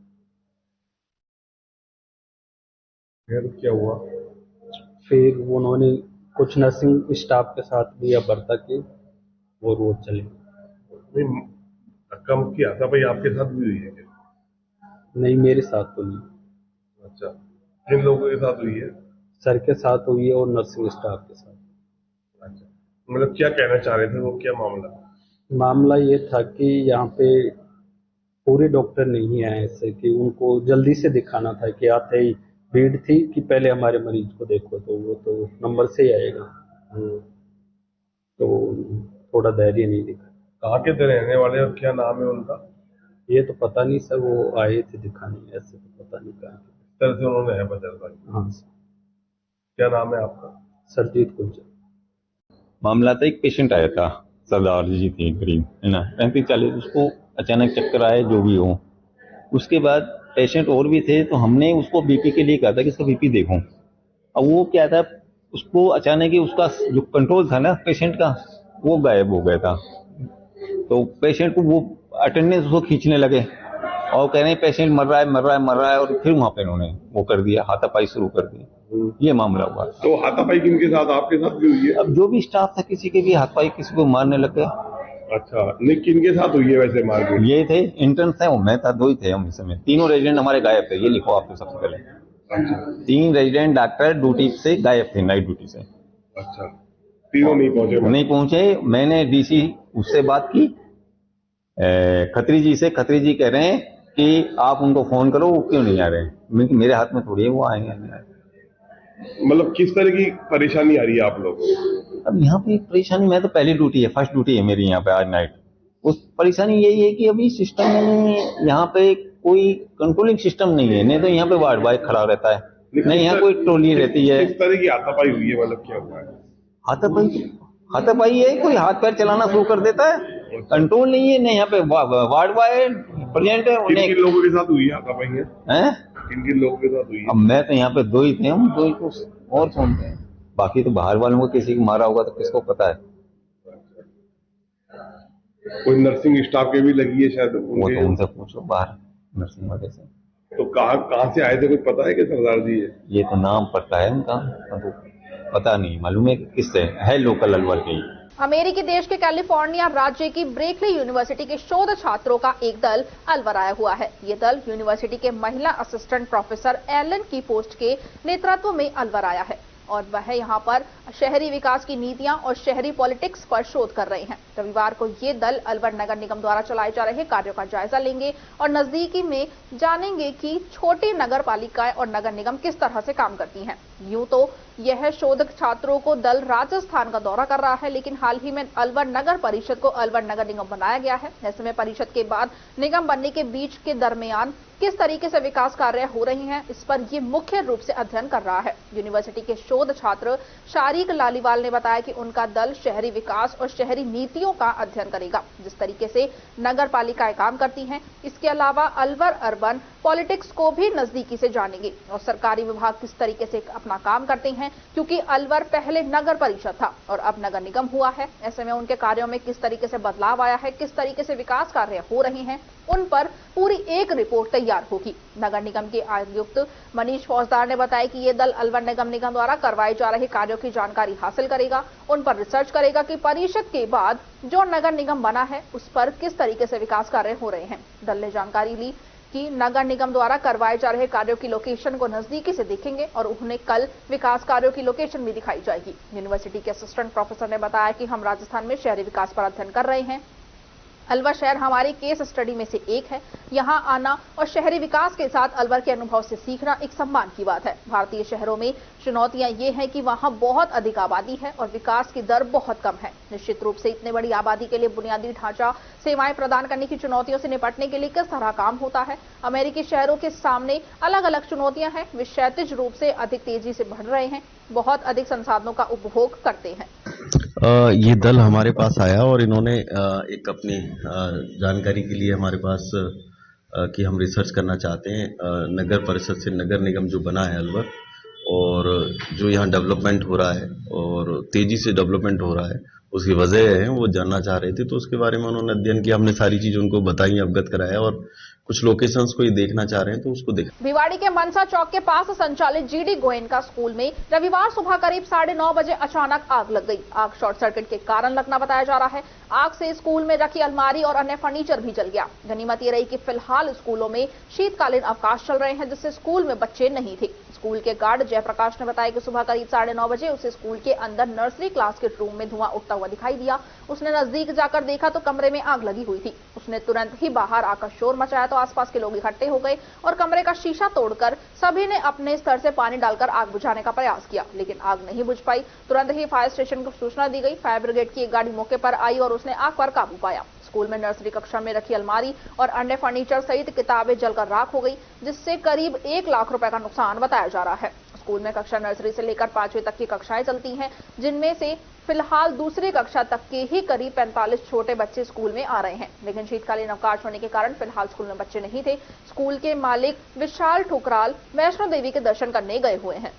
फिर क्या हुआ? फिर उन्होंने कुछ नर्सिंग स्टाफ के साथ भी बर्ता की, वो रोड चले। धक्का मुक्की हाथापाई आपके साथ भी हुई है क्या? नहीं, मेरे साथ तो नहीं। अच्छा, किन लोगों के साथ हुई है? सर के साथ हुई है और नर्सिंग स्टाफ के साथ। अच्छा, मतलब क्या कहना चाह रहे थे वो, क्या मामला? मामला ये था कि यहाँ पे पूरे डॉक्टर नहीं आए, ऐसे कि उनको जल्दी से दिखाना था कि आते ही भीड़ थी कि पहले हमारे मरीज को देखो, तो वो तो नंबर से ही आएगा। तो थोड़ा धैर्य नहीं दिखा। कहाँ के थे रहने वाले और क्या नाम है उनका? ये तो पता नहीं सर, वो आए थे दिखाने, ऐसे तो पता नहीं कहाँ। इस तरह से उन्होंने है बदल। हाँ सर। क्या नाम है आपका? सरजीत गुर्जर। मामला था, एक पेशेंट आया था, सरदार जी थी करीब, है ना, 35-40, उसको अचानक चक्कर आए, जो भी हो। उसके बाद पेशेंट और भी थे, तो हमने उसको बीपी के लिए कहा था कि इसका बीपी देखो। अब वो क्या था, उसको अचानक ही उसका जो कंट्रोल था ना पेशेंट का, वो गायब हो गया था। तो पेशेंट को वो अटेंडेंस उसको खींचने लगे और कह रहे हैं पेशेंट मर रहा है, मर रहा है, मर रहा है, और फिर वहाँ पे उन्होंने वो कर दिया, हाथापाई शुरू कर दी। ये मामला हुआ। तो हाथापाई किनके साथ, आपके साथ भी हुई है? अब जो भी स्टाफ था, किसी के भी हाथापाई, किसी को मारने लग गया। अच्छा, नहीं किनके साथ हुई है वैसे मारपीट? ये थे इंटर्न्स थे, मैं था, 2 ही थे हम इस समय। 3 रेजिडेंट हमारे गायब थे, ये लिखो आपको सबसे पहले। अच्छा, 3 रेजिडेंट डॉक्टर ड्यूटी से गायब थे, नाइट ड्यूटी से। अच्छा, तीनों नहीं पहुंचे? नहीं पहुंचे। मैंने डीसी उससे बात की, खत्री जी से। खत्री जी कह रहे हैं कि आप उनको फोन करो, वो क्यों नहीं आ रहे हैं। मेरे हाथ में थोड़ी है वो आएंगे, नहीं आएंगे। मतलब किस तरह की परेशानी आ रही है आप लोगों को? अब यहाँ पे परेशानी, मैं तो पहली ड्यूटी है, फर्स्ट ड्यूटी है मेरी यहाँ पे आज नाइट। उस परेशानी यही है कि अभी सिस्टम में यहाँ पे कोई कंट्रोलिंग सिस्टम नहीं है। नहीं तो यहाँ पे वार्ड बॉय खड़ा रहता है, नहीं यहाँ कोई टोली रहती है। किस तरह की हाथापाई हुई है, मतलब क्या हुआ है? हाथापाई है, कोई हाथ पैर चलाना शुरू कर देता है, कंट्रोल नहीं है। नहीं यहाँ पे वार्ड बॉय प्रेजेंट है। किन किन लोगों के साथ हुई है आपका भाई? किन किन लोगों के साथ हुई है? अब मैं तो यहाँ पे 2 ही थे, हम 2 ही को और कौन थे, बाकी तो बाहर वालों को किसी को मारा होगा तो किसको पता है। कोई नर्सिंग स्टाफ के भी लगी है शायद? वो तो उनसे पूछो बाहर नर्सिंग वाले से। तो कहाँ से आए थे, कुछ पता है कि सरदार जी है? ये तो नाम पता है उनका, तो पता नहीं मालूम है किससे है, लोकल अलवर के ही। अमेरिकी देश के कैलिफोर्निया राज्य की ब्रेकली यूनिवर्सिटी के शोध छात्रों का एक दल अलवर आया हुआ है। ये दल यूनिवर्सिटी के महिला असिस्टेंट प्रोफेसर एलन की पोस्ट के नेतृत्व में अलवर आया है और वह यहाँ पर शहरी विकास की नीतियां और शहरी पॉलिटिक्स पर शोध कर रहे हैं। रविवार को ये दल अलवर नगर निगम द्वारा चलाए जा रहे कार्यों का जायजा लेंगे और नजदीकी में जानेंगे कि छोटी नगर पालिकाएं और नगर निगम किस तरह से काम करती हैं। यूं तो यह शोधक छात्रों को दल राजस्थान का दौरा कर रहा है, लेकिन हाल ही में अलवर नगर परिषद को अलवर नगर निगम बनाया गया है। ऐसे में परिषद के बाद निगम बनने के बीच के दरमियान किस तरीके से विकास कार्य हो रही हैं, इस पर ये मुख्य रूप से अध्ययन कर रहा है। यूनिवर्सिटी के शोध छात्र शारिक लालीवाल ने बताया कि उनका दल शहरी विकास और शहरी नीतियों का अध्ययन करेगा, जिस तरीके से नगर पालिकाएं काम करती हैं। इसके अलावा अलवर अर्बन पॉलिटिक्स को भी नजदीकी से जानेंगे और सरकारी विभाग किस तरीके से अपना काम करते हैं, क्योंकि अलवर पहले नगर परिषद था और अब नगर निगम हुआ है। ऐसे में उनके कार्यों में किस तरीके से बदलाव आया है, किस तरीके से विकास कार्य हो रहे हैं, उन पर पूरी एक रिपोर्ट तैयार होगी। नगर निगम के आयुक्त मनीष फौजदार ने बताया कि ये दल अलवर नगर निगम द्वारा करवाए जा रहे कार्यों की जानकारी हासिल करेगा, उन पर रिसर्च करेगा कि परिषद के बाद जो नगर निगम बना है उस पर किस तरीके से विकास कार्य हो रहे हैं। दल ने जानकारी ली कि नगर निगम द्वारा करवाए जा रहे कार्यों की लोकेशन को नजदीकी से देखेंगे और उन्हें कल विकास कार्यों की लोकेशन भी दिखाई जाएगी। यूनिवर्सिटी के असिस्टेंट प्रोफेसर ने बताया कि हम राजस्थान में शहरी विकास पर अध्ययन कर रहे हैं। अलवर शहर हमारी केस स्टडी में से एक है। यहाँ आना और शहरी विकास के साथ अलवर के अनुभव से सीखना एक सम्मान की बात है। भारतीय शहरों में चुनौतियां ये हैं कि वहाँ बहुत अधिक आबादी है और विकास की दर बहुत कम है। निश्चित रूप से इतने बड़ी आबादी के लिए बुनियादी ढांचा सेवाएं प्रदान करने की चुनौतियों से निपटने के लिए किस तरह काम होता है। अमेरिकी शहरों के सामने अलग अलग चुनौतियां हैं। वे क्षैतिज रूप से अधिक तेजी से बढ़ रहे हैं, बहुत अधिक संसाधनों का उपभोग करते हैं। ये दल हमारे पास आया और इन्होंने एक अपनी जानकारी के लिए हमारे पास कि हम रिसर्च करना चाहते हैं नगर परिषद से नगर निगम जो बना है अलवर, और जो यहाँ डेवलपमेंट हो रहा है और तेजी से डेवलपमेंट हो रहा है उसकी वजह है, वो जानना चाह रहे थे। तो उसके बारे में उन्होंने अध्ययन किया, हमने सारी चीज उनको बताई, अवगत कराया और कुछ लोकेशंस को ये देखना चाह रहे हैं तो उसको देख। भिवाड़ी के मनसा चौक के पास संचालित जीडी गोयनका स्कूल में रविवार सुबह करीब 9:30 बजे अचानक आग लग गई। आग शॉर्ट सर्किट के कारण लगना बताया जा रहा है। आग से स्कूल में रखी अलमारी और अन्य फर्नीचर भी जल गया। गनीमत ये रही कि फिलहाल स्कूलों में शीतकालीन अवकाश चल रहे हैं, जिससे स्कूल में बच्चे नहीं थे। स्कूल के गार्ड जयप्रकाश ने बताया कि सुबह करीब 9:30 बजे उसे स्कूल के अंदर नर्सरी क्लास के रूम में धुआं उठता हुआ दिखाई दिया। उसने नजदीक जाकर देखा तो कमरे में आग लगी हुई थी। उसने तुरंत ही बाहर आकर शोर मचाया तो आसपास के लोग इकट्ठे हो गए और कमरे का शीशा तोड़कर सभी ने अपने स्तर से पानी डालकर आग बुझाने का प्रयास किया, लेकिन आग नहीं बुझ पाई। तुरंत ही फायर स्टेशन को सूचना दी गई। फायर ब्रिगेड की एक गाड़ी मौके पर आई और उसने आग पर काबू पाया। स्कूल में नर्सरी कक्षा में रखी अलमारी और अन्य फर्नीचर सहित किताबें जलकर राख हो गई, जिससे करीब 1 लाख रुपए का नुकसान बताया जा रहा है। स्कूल में कक्षा नर्सरी से लेकर 5वीं तक की कक्षाएं चलती हैं, जिनमें से फिलहाल दूसरी कक्षा तक के ही करीब 45 छोटे बच्चे स्कूल में आ रहे हैं, लेकिन शीतकालीन अवकाश होने के कारण फिलहाल स्कूल में बच्चे नहीं थे। स्कूल के मालिक विशाल ठुकराल वैष्णो देवी के दर्शन करने गए हुए हैं।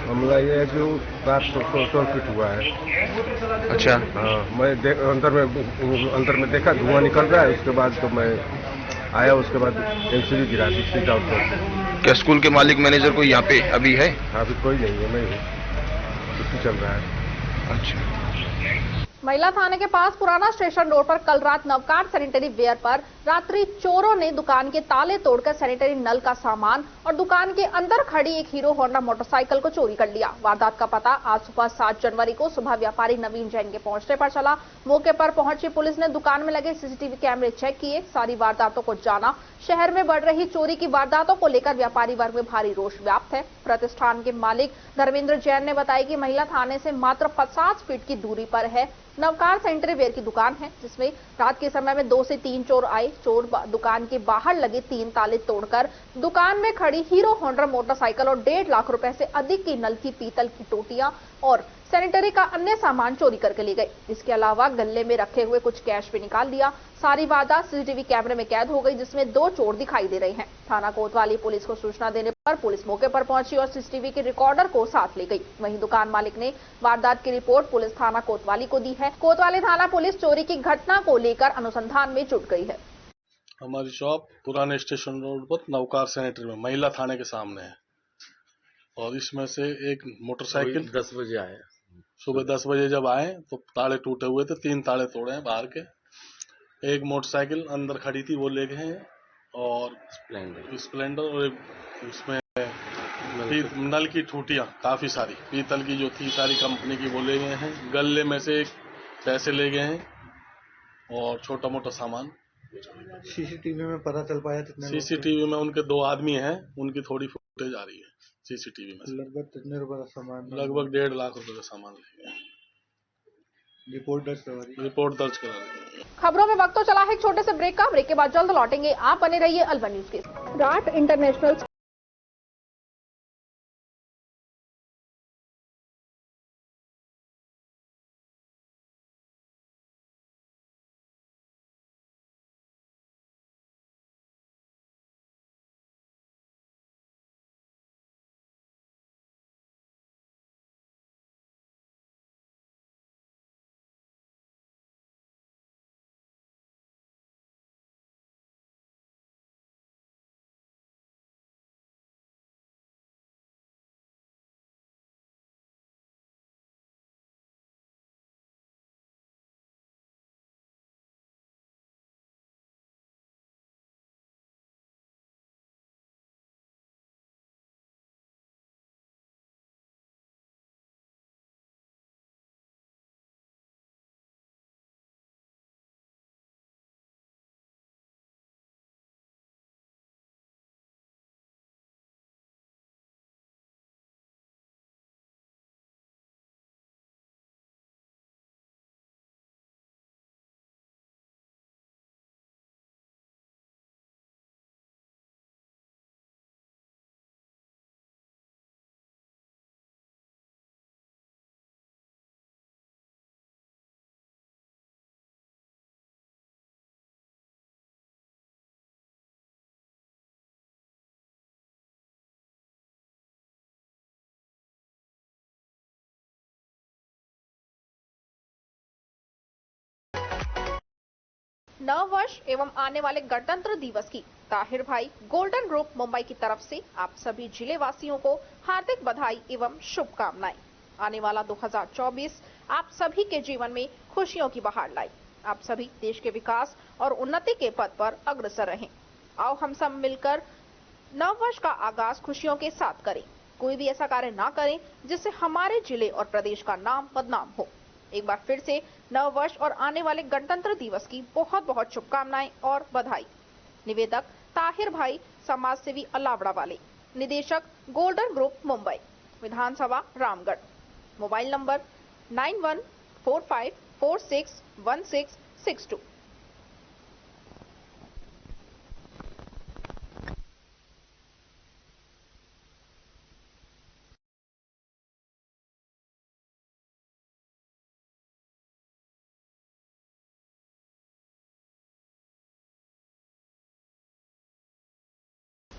मामला ये है कि रात शॉर्ट सर्किट हुआ है। अच्छा। हाँ, मैं अंदर में देखा धुआं निकल रहा है। उसके बाद तो मैं आया, उसके बाद एलसीडी गिरा दी स्विच आउट कर। क्या स्कूल के मालिक मैनेजर कोई यहाँ पे अभी है? अभी कोई नहीं है, मैं हूँ, छुट्टी चल रहा है। अच्छा। महिला थाने के पास पुराना स्टेशन रोड पर कल रात नवकार सैनिटरी वेयर पर रात्रि चोरों ने दुकान के ताले तोड़कर सैनिटरी नल का सामान और दुकान के अंदर खड़ी एक हीरो होंडा मोटरसाइकिल को चोरी कर लिया। वारदात का पता आज सुबह 7 जनवरी को सुबह व्यापारी नवीन जैन के पहुंचने पर चला। मौके पर पहुंची पुलिस ने दुकान में लगे सीसीटीवी कैमरे चेक किए, सारी वारदातों को जाना। शहर में बढ़ रही चोरी की वारदातों को लेकर व्यापारी वर्ग में भारी रोष व्याप्त है। प्रतिष्ठान के मालिक धर्मेंद्र जैन ने बताया कि महिला थाने से मात्र 50 फीट की दूरी पर है नवकार सैनिटरी वेयर की दुकान है, जिसमें रात के समय में 2 से 3 चोर आए। चोर दुकान के बाहर लगे 3 ताले तोड़कर दुकान में खड़ी हीरो होंडा मोटरसाइकिल और 1.5 लाख रुपए से अधिक की नल की पीतल की टोटियां और सैनिटरी का अन्य सामान चोरी करके ले गए। इसके अलावा गले में रखे हुए कुछ कैश भी निकाल लिया। सारी वारदात सीसीटीवी कैमरे में कैद हो गई, जिसमें 2 चोर दिखाई दे रहे हैं। थाना कोतवाली पुलिस को सूचना देने पर पुलिस मौके पर पहुंची और सीसीटीवी के रिकॉर्डर को साथ ले गई। वहीं दुकान मालिक ने वारदात की रिपोर्ट पुलिस थाना कोतवाली को दी है। कोतवाली थाना पुलिस चोरी की घटना को लेकर अनुसंधान में जुट गई है। हमारी शॉप पुराने स्टेशन रोड पर नवकार सैनिटरी में महिला थाने के सामने है और इसमें से एक मोटरसाइकिल 10 बजे आए, सुबह 10 बजे जब आए तो ताले टूटे हुए थे, 3 ताले तोड़े हैं बाहर के। एक मोटरसाइकिल अंदर खड़ी थी वो ले गए हैं और स्प्लेंडर और उसमें नल की टूटियां काफी सारी पीतल की जो थी सारी कंपनी की वो ले गए हैं। गले में से पैसे ले गए हैं और छोटा मोटा सामान। सीसीटीवी में पता चल पाया कितने? सीसीटीवी में उनके 2 आदमी हैं, उनकी थोड़ी फुटेज आ रही है सीसीटीवी में। लगभग कितने रुपए का सामान? लगभग 1.5 लाख रुपए का सामान ले गए। रिपोर्ट दर्ज करा रही है। रिपोर्ट दर्ज करा रही है। खबरों में वक्त तो चला है एक छोटे से ब्रेक का। ब्रेक के बाद जल्द लौटेंगे। आप बने रहिए अलवर न्यूज के साथ। राट इंटरनेशनल नव वर्ष एवं आने वाले गणतंत्र दिवस की ताहिर भाई गोल्डन ग्रुप मुंबई की तरफ से आप सभी जिले वासियों को हार्दिक बधाई एवं शुभकामनाएं। आने वाला 2024 आप सभी के जीवन में खुशियों की बहार लाए। आप सभी देश के विकास और उन्नति के पथ पर अग्रसर रहें। आओ हम सब मिलकर नव वर्ष का आगाज खुशियों के साथ करें। कोई भी ऐसा कार्य ना करें जिससे हमारे जिले और प्रदेश का नाम बदनाम हो। एक बार फिर से नव वर्ष और आने वाले गणतंत्र दिवस की बहुत बहुत शुभकामनाएं और बधाई। निवेदक ताहिर भाई, समाज सेवी अल्लावड़ा वाले, निदेशक गोल्डन ग्रुप मुंबई, विधानसभा रामगढ़। Mobile number 9145461662।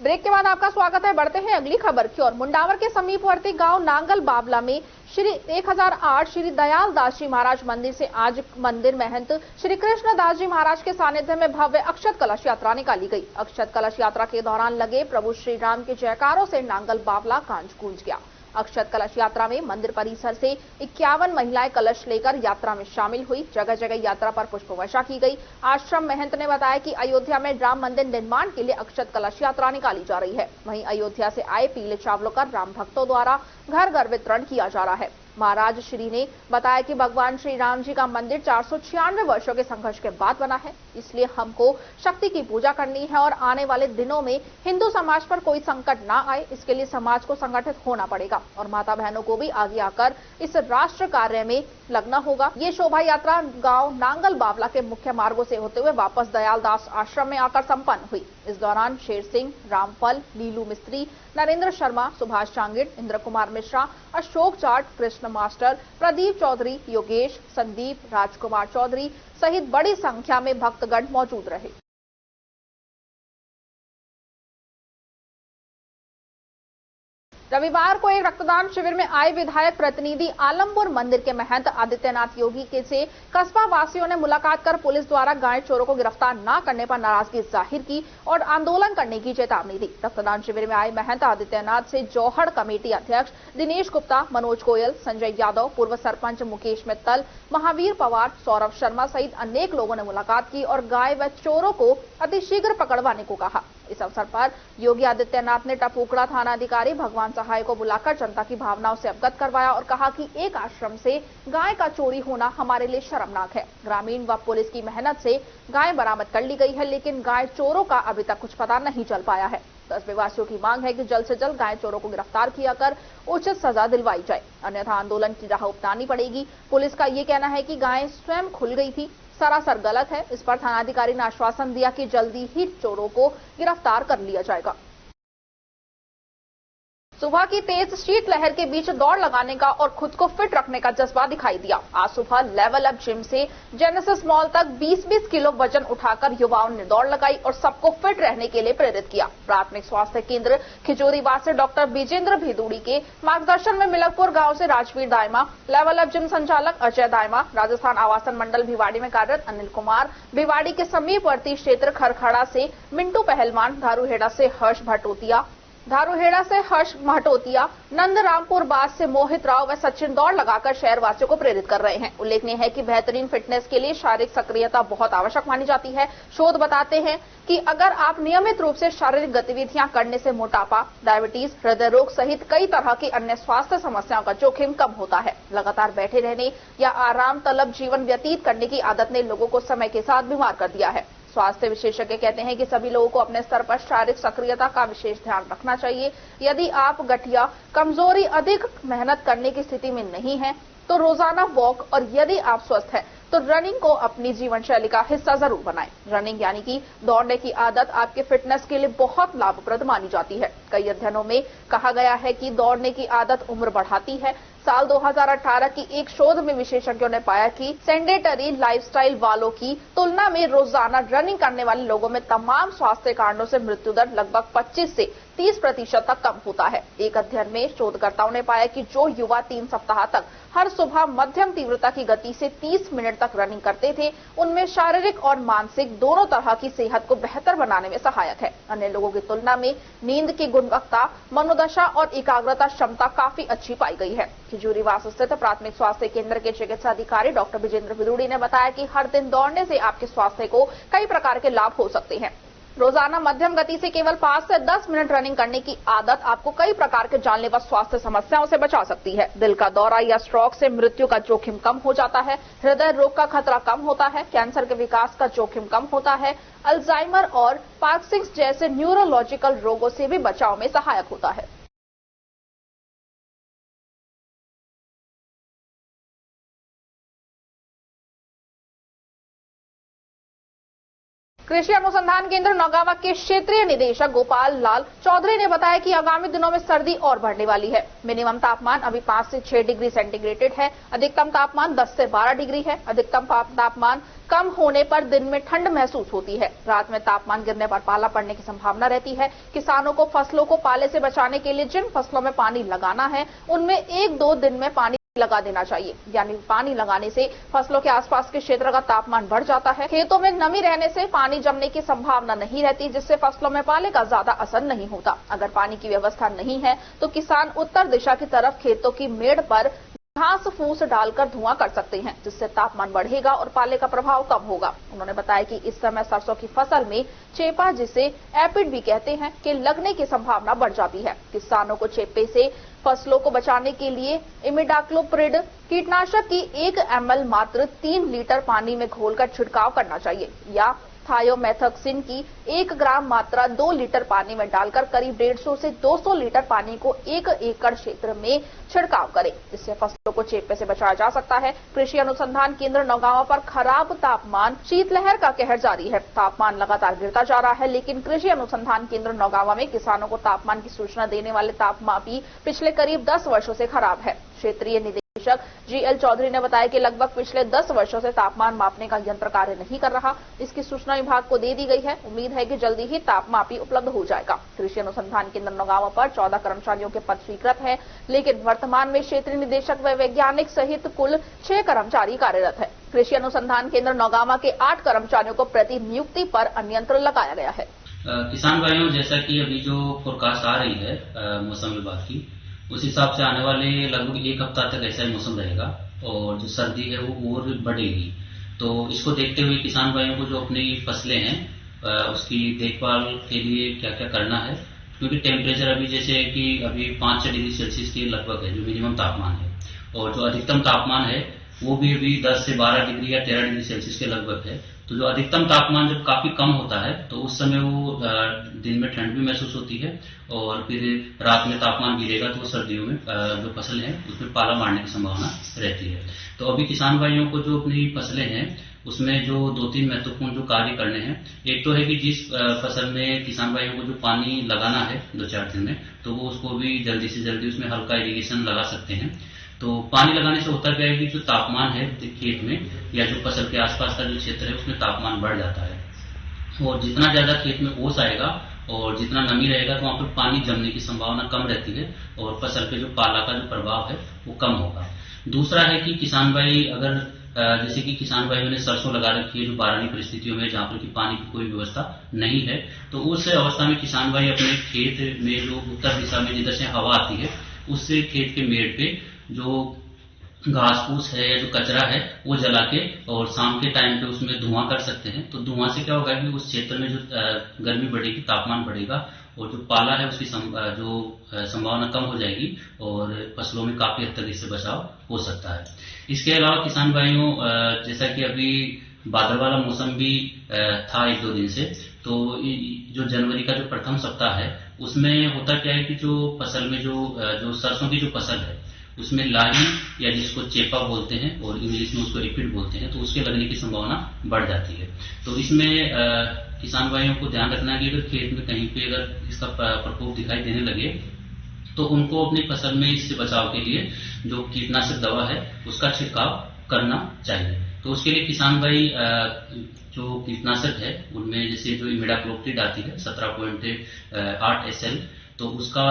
ब्रेक के बाद आपका स्वागत है। बढ़ते हैं अगली खबर की ओर। मुंडावर के समीपवर्ती गांव नांगल बाबला में श्री 1008 श्री दयाल दास जी महाराज मंदिर से आज मंदिर महंत श्री कृष्ण दास जी महाराज के सानिध्य में भव्य अक्षत कलश यात्रा निकाली गई। अक्षत कलश यात्रा के दौरान लगे प्रभु श्री राम के जयकारों से नांगल बाबला गूंज गया। अक्षत कलश यात्रा में मंदिर परिसर से 51 महिलाएं कलश लेकर यात्रा में शामिल हुई। जगह जगह यात्रा पर पुष्प वर्षा की गई। आश्रम महंत ने बताया कि अयोध्या में राम मंदिर निर्माण के लिए अक्षत कलश यात्रा निकाली जा रही है। वहीं अयोध्या से आए पीले चावलों का राम भक्तों द्वारा घर घर वितरण किया जा रहा है। महाराज श्री ने बताया कि भगवान श्री राम जी का मंदिर 496 वर्षों के संघर्ष के बाद बना है, इसलिए हमको शक्ति की पूजा करनी है और आने वाले दिनों में हिंदू समाज पर कोई संकट ना आए, इसके लिए समाज को संगठित होना पड़ेगा और माता बहनों को भी आगे आकर इस राष्ट्र कार्य में लगना होगा। ये शोभा यात्रा गांव नांगल बावला के मुख्य मार्गों से होते हुए वापस दयाल दास आश्रम में आकर संपन्न हुई। इस दौरान शेर सिंह, रामफल, नीलू मिस्त्री, नरेंद्र शर्मा, सुभाष चांगिड़, इंद्र कुमार मिश्रा, अशोक जाट, कृष्ण कृष्ण मास्टर, प्रदीप चौधरी, योगेश, संदीप, राजकुमार चौधरी सहित बड़ी संख्या में भक्तगण मौजूद रहे। रविवार को एक रक्तदान शिविर में आए विधायक प्रतिनिधि आलमपुर मंदिर के महंत आदित्यनाथ योगी के से कस्बा वासियों ने मुलाकात कर पुलिस द्वारा गाय चोरों को गिरफ्तार न करने पर नाराजगी जाहिर की और आंदोलन करने की चेतावनी दी। रक्तदान शिविर में आए महंत आदित्यनाथ से जौहड़ कमेटी अध्यक्ष दिनेश गुप्ता, मनोज गोयल, संजय यादव, पूर्व सरपंच मुकेश मित्तल, महावीर पवार, सौरभ शर्मा सहित अनेक लोगों ने मुलाकात की और गाय व चोरों को अतिशीघ्र पकड़वाने को कहा। इस अवसर पर योगी आदित्यनाथ ने टपुकड़ा थानाधिकारी भगवान सहाय को बुलाकर जनता की भावनाओं से अवगत करवाया और कहा कि एक आश्रम से गाय का चोरी होना हमारे लिए शर्मनाक है। ग्रामीण व पुलिस की मेहनत से गाय बरामद कर ली गई है, लेकिन गाय चोरों का अभी तक कुछ पता नहीं चल पाया है। कस्बे वासियों की मांग है कि जल्द से जल्द गाय चोरों को गिरफ्तार किया कर उचित सजा दिलवाई जाए, अन्यथा आंदोलन की राह अपनानी पड़ेगी। पुलिस का ये कहना है कि गाय स्वयं खुल गई थी, सरासर गलत है। इस पर थानाधिकारी ने आश्वासन दिया कि जल्दी ही चोरों को गिरफ्तार कर लिया जाएगा। सुबह की तेज शीतलहर के बीच दौड़ लगाने का और खुद को फिट रखने का जज्बा दिखाई दिया। आज सुबह लेवल अप जिम से जेनेसिस मॉल तक 20-20 किलो वजन उठाकर युवाओं ने दौड़ लगाई और सबको फिट रहने के लिए प्रेरित किया। प्राथमिक स्वास्थ्य केंद्र खिजूरीवास से डॉक्टर विजेंद्र भिदुड़ी के मार्गदर्शन में मिलकपुर गांव से Rajveer Dayma, level up gym संचालक अजय दायमा, राजस्थान आवासन मंडल भिवाड़ी में कार्यरत अनिल कुमार, भिवाड़ी के समीपवर्ती क्षेत्र खरखड़ा से मिंटू पहलवान, धारूहेड़ा से हर्ष महटोतिया, नंदरामपुर बास से मोहित राव व सचिन दौड़ लगाकर शहरवासियों को प्रेरित कर रहे हैं। उल्लेखनीय है कि बेहतरीन फिटनेस के लिए शारीरिक सक्रियता बहुत आवश्यक मानी जाती है। शोध बताते हैं कि अगर आप नियमित रूप से शारीरिक गतिविधियां करने से मोटापा, डायबिटीज, हृदय रोग सहित कई तरह की अन्य स्वास्थ्य समस्याओं का जोखिम कम होता है। लगातार बैठे रहने या आराम तलब जीवन व्यतीत करने की आदत ने लोगों को समय के साथ बीमार कर दिया है। स्वास्थ्य विशेषज्ञ कहते हैं कि सभी लोगों को अपने स्तर पर शारीरिक सक्रियता का विशेष ध्यान रखना चाहिए। यदि आप गठिया, कमजोरी, अधिक मेहनत करने की स्थिति में नहीं है तो रोजाना वॉक, और यदि आप स्वस्थ हैं तो रनिंग को अपनी जीवन शैली का हिस्सा जरूर बनाएं। रनिंग यानी कि दौड़ने की आदत आपके फिटनेस के लिए बहुत लाभप्रद मानी जाती है। कई अध्ययनों में कहा गया है कि दौड़ने की आदत उम्र बढ़ाती है। साल 2018 की एक शोध में विशेषज्ञों ने पाया कि सेडेंटरी लाइफस्टाइल वालों की तुलना में रोजाना रनिंग करने वाले लोगों में तमाम स्वास्थ्य कारणों से मृत्यु दर लगभग 25 से 30% तक कम होता है। एक अध्ययन में शोधकर्ताओं ने पाया कि जो युवा 3 सप्ताह तक हर सुबह मध्यम तीव्रता की गति से 30 मिनट तक रनिंग करते थे, उनमें शारीरिक और मानसिक दोनों तरह की सेहत को बेहतर बनाने में सहायक है। अन्य लोगों की तुलना में नींद की गुणवत्ता, मनोदशा और एकाग्रता क्षमता काफी अच्छी पाई गई है। खिजूरीवास स्थित प्राथमिक स्वास्थ्य केंद्र के चिकित्सा अधिकारी डॉक्टर विजेंद्र भिदुड़ी ने बताया कि हर दिन दौड़ने से आपके स्वास्थ्य को कई प्रकार के लाभ हो सकते हैं। रोजाना मध्यम गति से केवल 5 से 10 मिनट रनिंग करने की आदत आपको कई प्रकार के जानलेवा स्वास्थ्य समस्याओं से बचा सकती है। दिल का दौरा या स्ट्रोक से मृत्यु का जोखिम कम हो जाता है, हृदय रोग का खतरा कम होता है, कैंसर के विकास का जोखिम कम होता है, अल्जाइमर और पार्किंसंस जैसे न्यूरोलॉजिकल रोगों से भी बचाव में सहायक होता है। कृषि अनुसंधान केंद्र नौगावा के क्षेत्रीय निदेशक गोपाल लाल चौधरी ने बताया कि आगामी दिनों में सर्दी और बढ़ने वाली है। मिनिमम तापमान अभी 5 से 6 डिग्री सेंटीग्रेड है, अधिकतम तापमान 10 से 12 डिग्री है। अधिकतम तापमान कम होने पर दिन में ठंड महसूस होती है। रात में तापमान गिरने पर पाला पड़ने की संभावना रहती है। किसानों को फसलों को पाले से बचाने के लिए जिन फसलों में पानी लगाना है उनमें 1-2 दिन में पानी लगा देना चाहिए, यानी पानी लगाने से फसलों के आसपास के क्षेत्र का तापमान बढ़ जाता है। खेतों में नमी रहने से पानी जमने की संभावना नहीं रहती, जिससे फसलों में पाले का ज्यादा असर नहीं होता। अगर पानी की व्यवस्था नहीं है तो किसान उत्तर दिशा की तरफ खेतों की मेड़ पर घास फूस डालकर धुआं कर सकते हैं, जिससे तापमान बढ़ेगा और पाले का प्रभाव कम होगा। उन्होंने बताया कि इस समय सरसों की फसल में चेपा, जिसे एपिड भी कहते हैं, के लगने की संभावना बढ़ जाती है। किसानों को चेपे से फसलों को बचाने के लिए इमिडाक्लोप्रिड कीटनाशक की 1 ml मात्र 3 लीटर पानी में घोलकर छिड़काव करना चाहिए, या थायोमेथक्सिन की 1 ग्राम मात्रा 2 लीटर पानी में डालकर करीब 150 से 200 लीटर पानी को 1 एकड़ क्षेत्र में छिड़काव करें। इससे फसलों को चेपे से बचाया जा सकता है। कृषि अनुसंधान केंद्र नौगावा पर खराब तापमान, शीतलहर का कहर जारी है। तापमान लगातार गिरता जा रहा है, लेकिन कृषि अनुसंधान केंद्र नौगावा में किसानों को तापमान की सूचना देने वाले तापमापी पिछले करीब 10 वर्षों से खराब है। क्षेत्रीय GL चौधरी ने बताया कि लगभग पिछले 10 वर्षों से तापमान मापने का यंत्र कार्य नहीं कर रहा। इसकी सूचना विभाग को दे दी गई है। उम्मीद है कि जल्दी ही तापमापी उपलब्ध हो जाएगा। कृषि अनुसंधान केंद्र नौगांव पर 14 कर्मचारियों के पद स्वीकृत हैं, लेकिन वर्तमान में क्षेत्रीय निदेशक व वैज्ञानिक सहित कुल 6 कर्मचारी कार्यरत है। कृषि अनुसंधान केंद्र नौगांव के 8 कर्मचारियों को प्रति नियुक्ति पर अन्यंत्र लगाया गया है। किसान भाइयों, जैसा कि अभी जो फोरकास्ट आ रही है मौसम विभाग की, उस हिसाब से आने वाले लगभग 1 हफ्ता तक ऐसा ही मौसम रहेगा और जो सर्दी है वो और बढ़ेगी। तो इसको देखते हुए किसान भाइयों को जो अपनी फसलें हैं उसकी देखभाल के लिए क्या क्या करना है, क्योंकि टेम्परेचर अभी जैसे कि अभी 5-6 डिग्री सेल्सियस के लगभग है जो मिनिमम तापमान है, और जो अधिकतम तापमान है वो भी अभी 10 से 12 डिग्री या 13 डिग्री सेल्सियस के लगभग है। तो जो अधिकतम तापमान जब काफी कम होता है तो उस समय वो दिन में ठंड भी महसूस होती है और फिर रात में तापमान गिरेगा तो सर्दियों में जो फसल है उसमें पाला मारने की संभावना रहती है। तो अभी किसान भाइयों को जो अपनी फसलें हैं उसमें जो 2-3 महत्वपूर्ण जो कार्य करने हैं, एक तो है कि जिस फसल में किसान भाइयों को जो पानी लगाना है 2-4 दिन में, तो वो उसको भी जल्दी से जल्दी उसमें हल्का इरिगेशन लगा सकते हैं। तो पानी लगाने से होता क्या है कि जो तापमान है खेत में या जो फसल के आसपास का जो क्षेत्र है उसमें तापमान बढ़ जाता है, और जितना ज्यादा खेत में ओस आएगा और जितना नमी रहेगा तो वहां पर पानी जमने की संभावना कम रहती है और फसल पे जो पाला का जो प्रभाव है वो कम होगा। दूसरा है कि किसान भाई अगर जैसे कि किसान भाइयों ने सरसों लगा रखी है जो बारानी परिस्थितियों में जहां पर कि पानी की कोई व्यवस्था नहीं है, तो उस अवस्था में किसान भाई अपने खेत में जो उत्तर दिशा में जिधर से हवा आती है उससे खेत के मेड़ पे जो घास फूस है या जो कचरा है वो जला के और शाम के टाइम पे उसमें धुआं कर सकते हैं। तो धुआं से क्या होगा कि उस क्षेत्र में जो गर्मी बढ़ेगी, तापमान बढ़ेगा और जो पाला है उसकी जो संभावना कम हो जाएगी और फसलों में काफी हद तक इससे बचाव हो सकता है। इसके अलावा किसान भाइयों, जैसा कि अभी बादल वाला मौसम भी था 1-2 दिन से, तो जो जनवरी का जो प्रथम सप्ताह है उसमें होता क्या है कि जो फसल में जो सरसों की जो फसल है उसमें लाही या जिसको चेपा बोलते हैं और इंग्लिश में उसको एफिड बोलते हैं, तो उसके लगने की संभावना बढ़ जाती है। तो इसमें किसान भाइयों को ध्यान रखना है कि अगर खेत में कहीं पे अगर इसका प्रकोप दिखाई देने लगे तो उनको अपनी फसल में इससे बचाव के लिए जो कीटनाशक दवा है उसका छिड़काव करना चाहिए। तो उसके लिए किसान भाई जो कीटनाशक है उनमें जैसे जो इमिडाक्लोप्रिड आती है 17.8 SL, तो उसका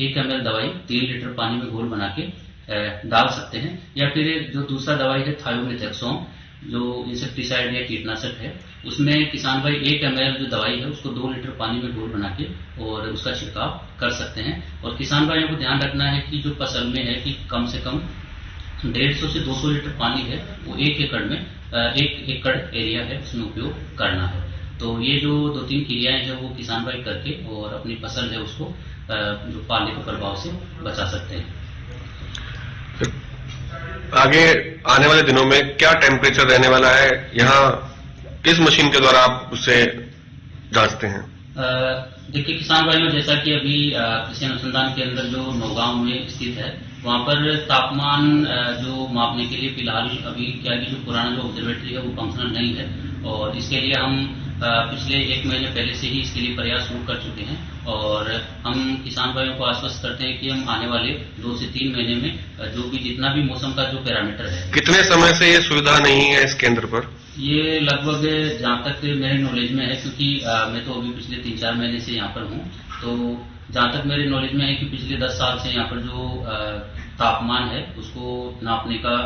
1 ml दवाई 3 लीटर पानी में घोल बना के डाल सकते हैं, या फिर जो दूसरा दवाई है थायोमेथाक्सोम जो इंसेक्टिसाइड या कीटनाशक है, उसमें किसान भाई 1 ml जो दवाई है उसको 2 लीटर पानी में घोल बना के और उसका छिड़काव कर सकते हैं। और किसान भाइयों को ध्यान रखना है कि जो फसल में है कि कम से कम 150 से 200 लीटर पानी है वो 1 एकड़ में 1 एकड़ एरिया है उसमें उपयोग करना है। तो ये जो 2-3 क्रियाएं हैं वो किसान भाई करके और अपनी फसल है उसको जो पाले के प्रभाव से बचा सकते हैं। आगे आने वाले दिनों में क्या टेम्परेचर रहने वाला है, यहाँ किस मशीन के द्वारा आप उसे जांचते हैं? देखिए किसान भाइयों, जैसा कि अभी कृषि अनुसंधान केंद्र जो नौगांव में स्थित है वहां पर तापमान जो मापने के लिए फिलहाल अभी क्या है कि जो पुराना जो ऑब्जर्वेटरी है वो फंक्शनल नहीं है, और इसके लिए हम पिछले 1 महीने पहले से ही इसके लिए प्रयास शुरू कर चुके हैं और हम किसान भाइयों को आश्वस्त करते हैं कि हम आने वाले 2 से 3 महीने में जो भी जितना भी मौसम का जो पैरामीटर है। कितने समय से ये सुविधा नहीं है इस केंद्र पर? ये लगभग जहाँ तक मेरे नॉलेज में है, क्योंकि मैं तो अभी पिछले 3-4 महीने से यहाँ पर हूँ, तो जहाँ तक मेरे नॉलेज में है कि पिछले 10 साल से यहाँ पर जो तापमान है उसको नापने का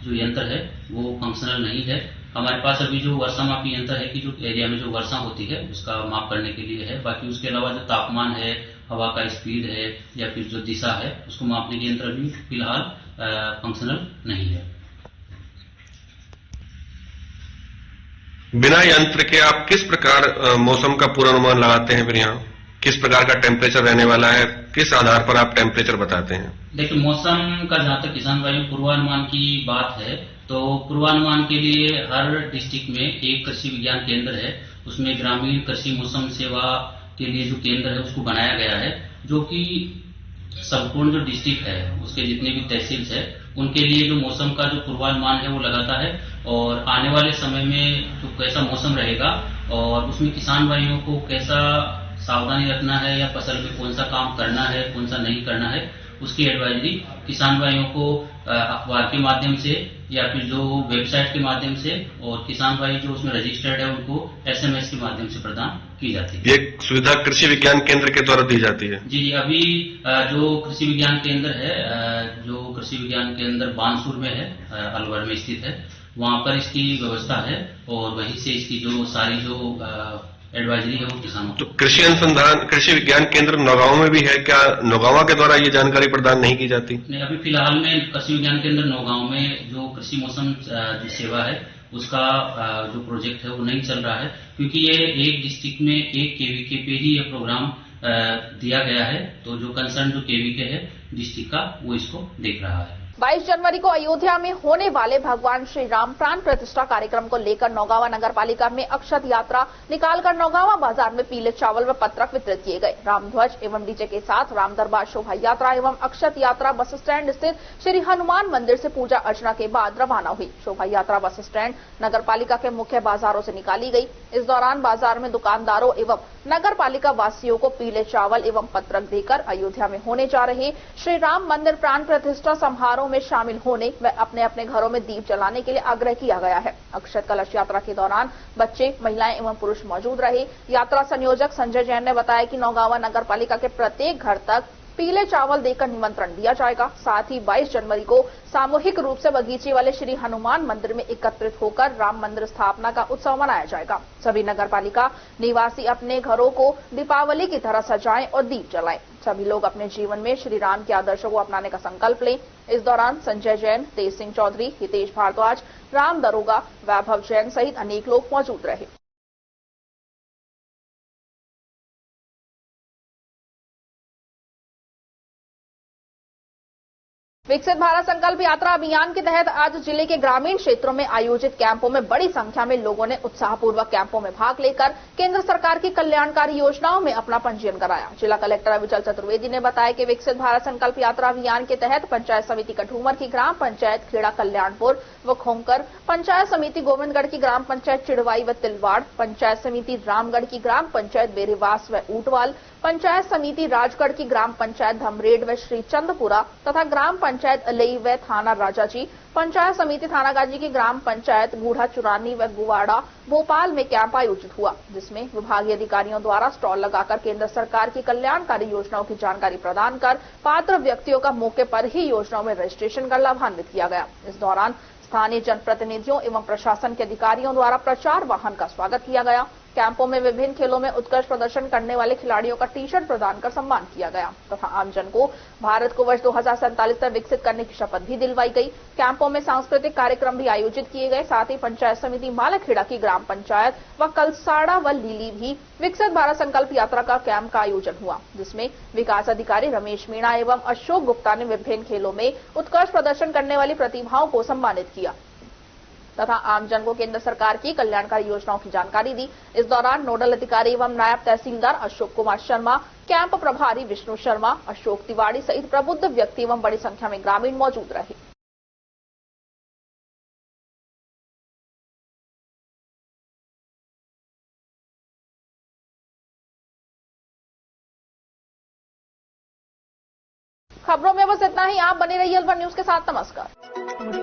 जो यंत्र है वो फंक्शनल नहीं है। हमारे पास अभी जो वर्षा मापी यंत्र है कि जो एरिया में जो वर्षा होती है उसका माप करने के लिए है, बाकी उसके अलावा जो तापमान है, हवा का स्पीड है या फिर जो दिशा है उसको मापने के यंत्र अभी फिलहाल फंक्शनल नहीं है। बिना यंत्र के आप किस प्रकार मौसम का पूर्वानुमान लगाते हैं? फिर यहाँ किस प्रकार का टेम्परेचर रहने वाला है, किस आधार पर आप टेम्परेचर बताते हैं? देखिए मौसम का जहाँ तक किसान भाइयों पूर्वानुमान की बात है तो पूर्वानुमान के लिए हर डिस्ट्रिक्ट में एक कृषि विज्ञान केंद्र है, उसमें ग्रामीण कृषि मौसम सेवा के लिए जो केंद्र है उसको बनाया गया है, जो कि संपूर्ण जो डिस्ट्रिक्ट है उसके जितने भी तहसील है उनके लिए जो मौसम का जो पूर्वानुमान है वो लगाता है और आने वाले समय में जो कैसा मौसम रहेगा और उसमें किसान भाइयों को कैसा सावधानी रखना है या फसल में कौन सा काम करना है कौन सा नहीं करना है उसकी एडवाइजरी किसान भाइयों को अखबार के माध्यम से या फिर जो वेबसाइट के माध्यम से, और किसान भाई जो उसमें रजिस्टर्ड है उनको SMS के माध्यम से प्रदान की जाती है। ये सुविधा कृषि विज्ञान केंद्र के द्वारा दी जाती है? जी, अभी जो कृषि विज्ञान केंद्र है, जो कृषि विज्ञान केंद्र बानसूर में है, अलवर में स्थित है, वहां पर इसकी व्यवस्था है और वहीं से इसकी जो सारी जो एडवाइजरी है वो किसानों को। तो कृषि अनुसंधान कृषि विज्ञान केंद्र नौगांव में भी है क्या? नौगांव के द्वारा ये जानकारी प्रदान नहीं की जाती? नहीं, अभी फिलहाल में कृषि विज्ञान केंद्र नौगांव में जो कृषि मौसम जो सेवा है उसका जो प्रोजेक्ट है वो नहीं चल रहा है, क्योंकि ये एक डिस्ट्रिक्ट में एक KVK पे ही ये प्रोग्राम दिया गया है। तो जो कंसर्न जो KVK है डिस्ट्रिक्ट का, वो इसको देख रहा है। 22 जनवरी को अयोध्या में होने वाले भगवान श्री राम प्राण प्रतिष्ठा कार्यक्रम को लेकर नौगांवा नगर पालिका में अक्षत यात्रा निकालकर नौगांवा बाजार में पीले चावल व पत्रक वितरित किए गए। रामध्वज एवं डीजे के साथ राम दरबार शोभा यात्रा एवं अक्षत यात्रा बस स्टैंड स्थित श्री हनुमान मंदिर से पूजा अर्चना के बाद रवाना हुई। शोभा यात्रा बस स्टैंड नगर पालिका के मुख्य बाजारों से निकाली गई। इस दौरान बाजार में दुकानदारों एवं नगर पालिका वासियों को पीले चावल एवं पत्रक देकर अयोध्या में होने जा रहे श्री राम मंदिर प्राण प्रतिष्ठा समारोह में शामिल होने व अपने अपने घरों में दीप जलाने के लिए आग्रह किया गया है। अक्षत कलश यात्रा के दौरान बच्चे, महिलाएं एवं पुरुष मौजूद रहे। यात्रा संयोजक संजय जैन ने बताया कि नौगांवा नगर पालिका के प्रत्येक घर तक पीले चावल देकर निमंत्रण दिया जाएगा। साथ ही 22 जनवरी को सामूहिक रूप से बगीचे वाले श्री हनुमान मंदिर में एकत्रित होकर राम मंदिर स्थापना का उत्सव मनाया जाएगा। सभी नगर पालिका निवासी अपने घरों को दीपावली की तरह सजाएं और दीप जलाएं। सभी लोग अपने जीवन में श्री राम के आदर्शों को अपनाने का संकल्प लें। इस दौरान संजय जैन, तेज सिंह चौधरी, हितेश भारद्वाज, राम दरोगा, वैभव जैन सहित अनेक लोग मौजूद रहे। विकसित भारत संकल्प यात्रा अभियान के तहत आज जिले के ग्रामीण क्षेत्रों में आयोजित कैंपों में बड़ी संख्या में लोगों ने उत्साहपूर्वक कैंपों में भाग लेकर केंद्र सरकार की कल्याणकारी योजनाओं में अपना पंजीयन कराया। जिला कलेक्टर अविचल चतुर्वेदी ने बताया कि विकसित भारत संकल्प यात्रा अभियान के तहत पंचायत समिति कठूमर की ग्राम पंचायत खेड़ा कल्याणपुर व खोंकर, पंचायत समिति गोविंदगढ़ की ग्राम पंचायत चिड़वाई व तिलवाड़, पंचायत समिति रामगढ़ की ग्राम पंचायत बेरीवास व ऊटवाल, पंचायत समिति राजगढ़ की ग्राम पंचायत धमरेड व श्रीचंदपुरा तथा ग्राम पंचायत अलई व थाना राजाजी, पंचायत समिति थानागाजी की ग्राम पंचायत बूढ़ा चुरानी व गुवाड़ा भोपाल में कैंप आयोजित हुआ, जिसमें विभागीय अधिकारियों द्वारा स्टॉल लगाकर केंद्र सरकार की कल्याणकारी योजनाओं की जानकारी प्रदान कर पात्र व्यक्तियों का मौके पर ही योजनाओं में रजिस्ट्रेशन कर लाभान्वित किया गया। इस दौरान स्थानीय जनप्रतिनिधियों एवं प्रशासन के अधिकारियों द्वारा प्रचार वाहन का स्वागत किया गया। कैंपों में विभिन्न खेलों में उत्कृष्ट प्रदर्शन करने वाले खिलाड़ियों का टी-शर्ट प्रदान कर सम्मान किया गया तथा आमजन को भारत को वर्ष 2047 तक विकसित करने की शपथ भी दिलवाई गई। कैंपों में सांस्कृतिक कार्यक्रम भी आयोजित किए गए। साथ ही पंचायत समिति मालाखेड़ा की ग्राम पंचायत व कलसाड़ा व लीली भी विकसित भारत संकल्प यात्रा का कैंप का आयोजन हुआ, जिसमें विकास अधिकारी रमेश मीणा एवं अशोक गुप्ता ने विभिन्न खेलों में उत्कृष्ट प्रदर्शन करने वाली प्रतिभाओं को सम्मानित किया तथा आमजन को केंद्र सरकार की कल्याणकारी योजनाओं की जानकारी दी। इस दौरान नोडल अधिकारी एवं नायब तहसीलदार अशोक कुमार शर्मा, कैंप प्रभारी विष्णु शर्मा, अशोक तिवारी सहित प्रबुद्ध व्यक्ति एवं बड़ी संख्या में ग्रामीण मौजूद रहे। खबरों में बस इतना ही। आप बने रहिए अलवर न्यूज के साथ। नमस्कार।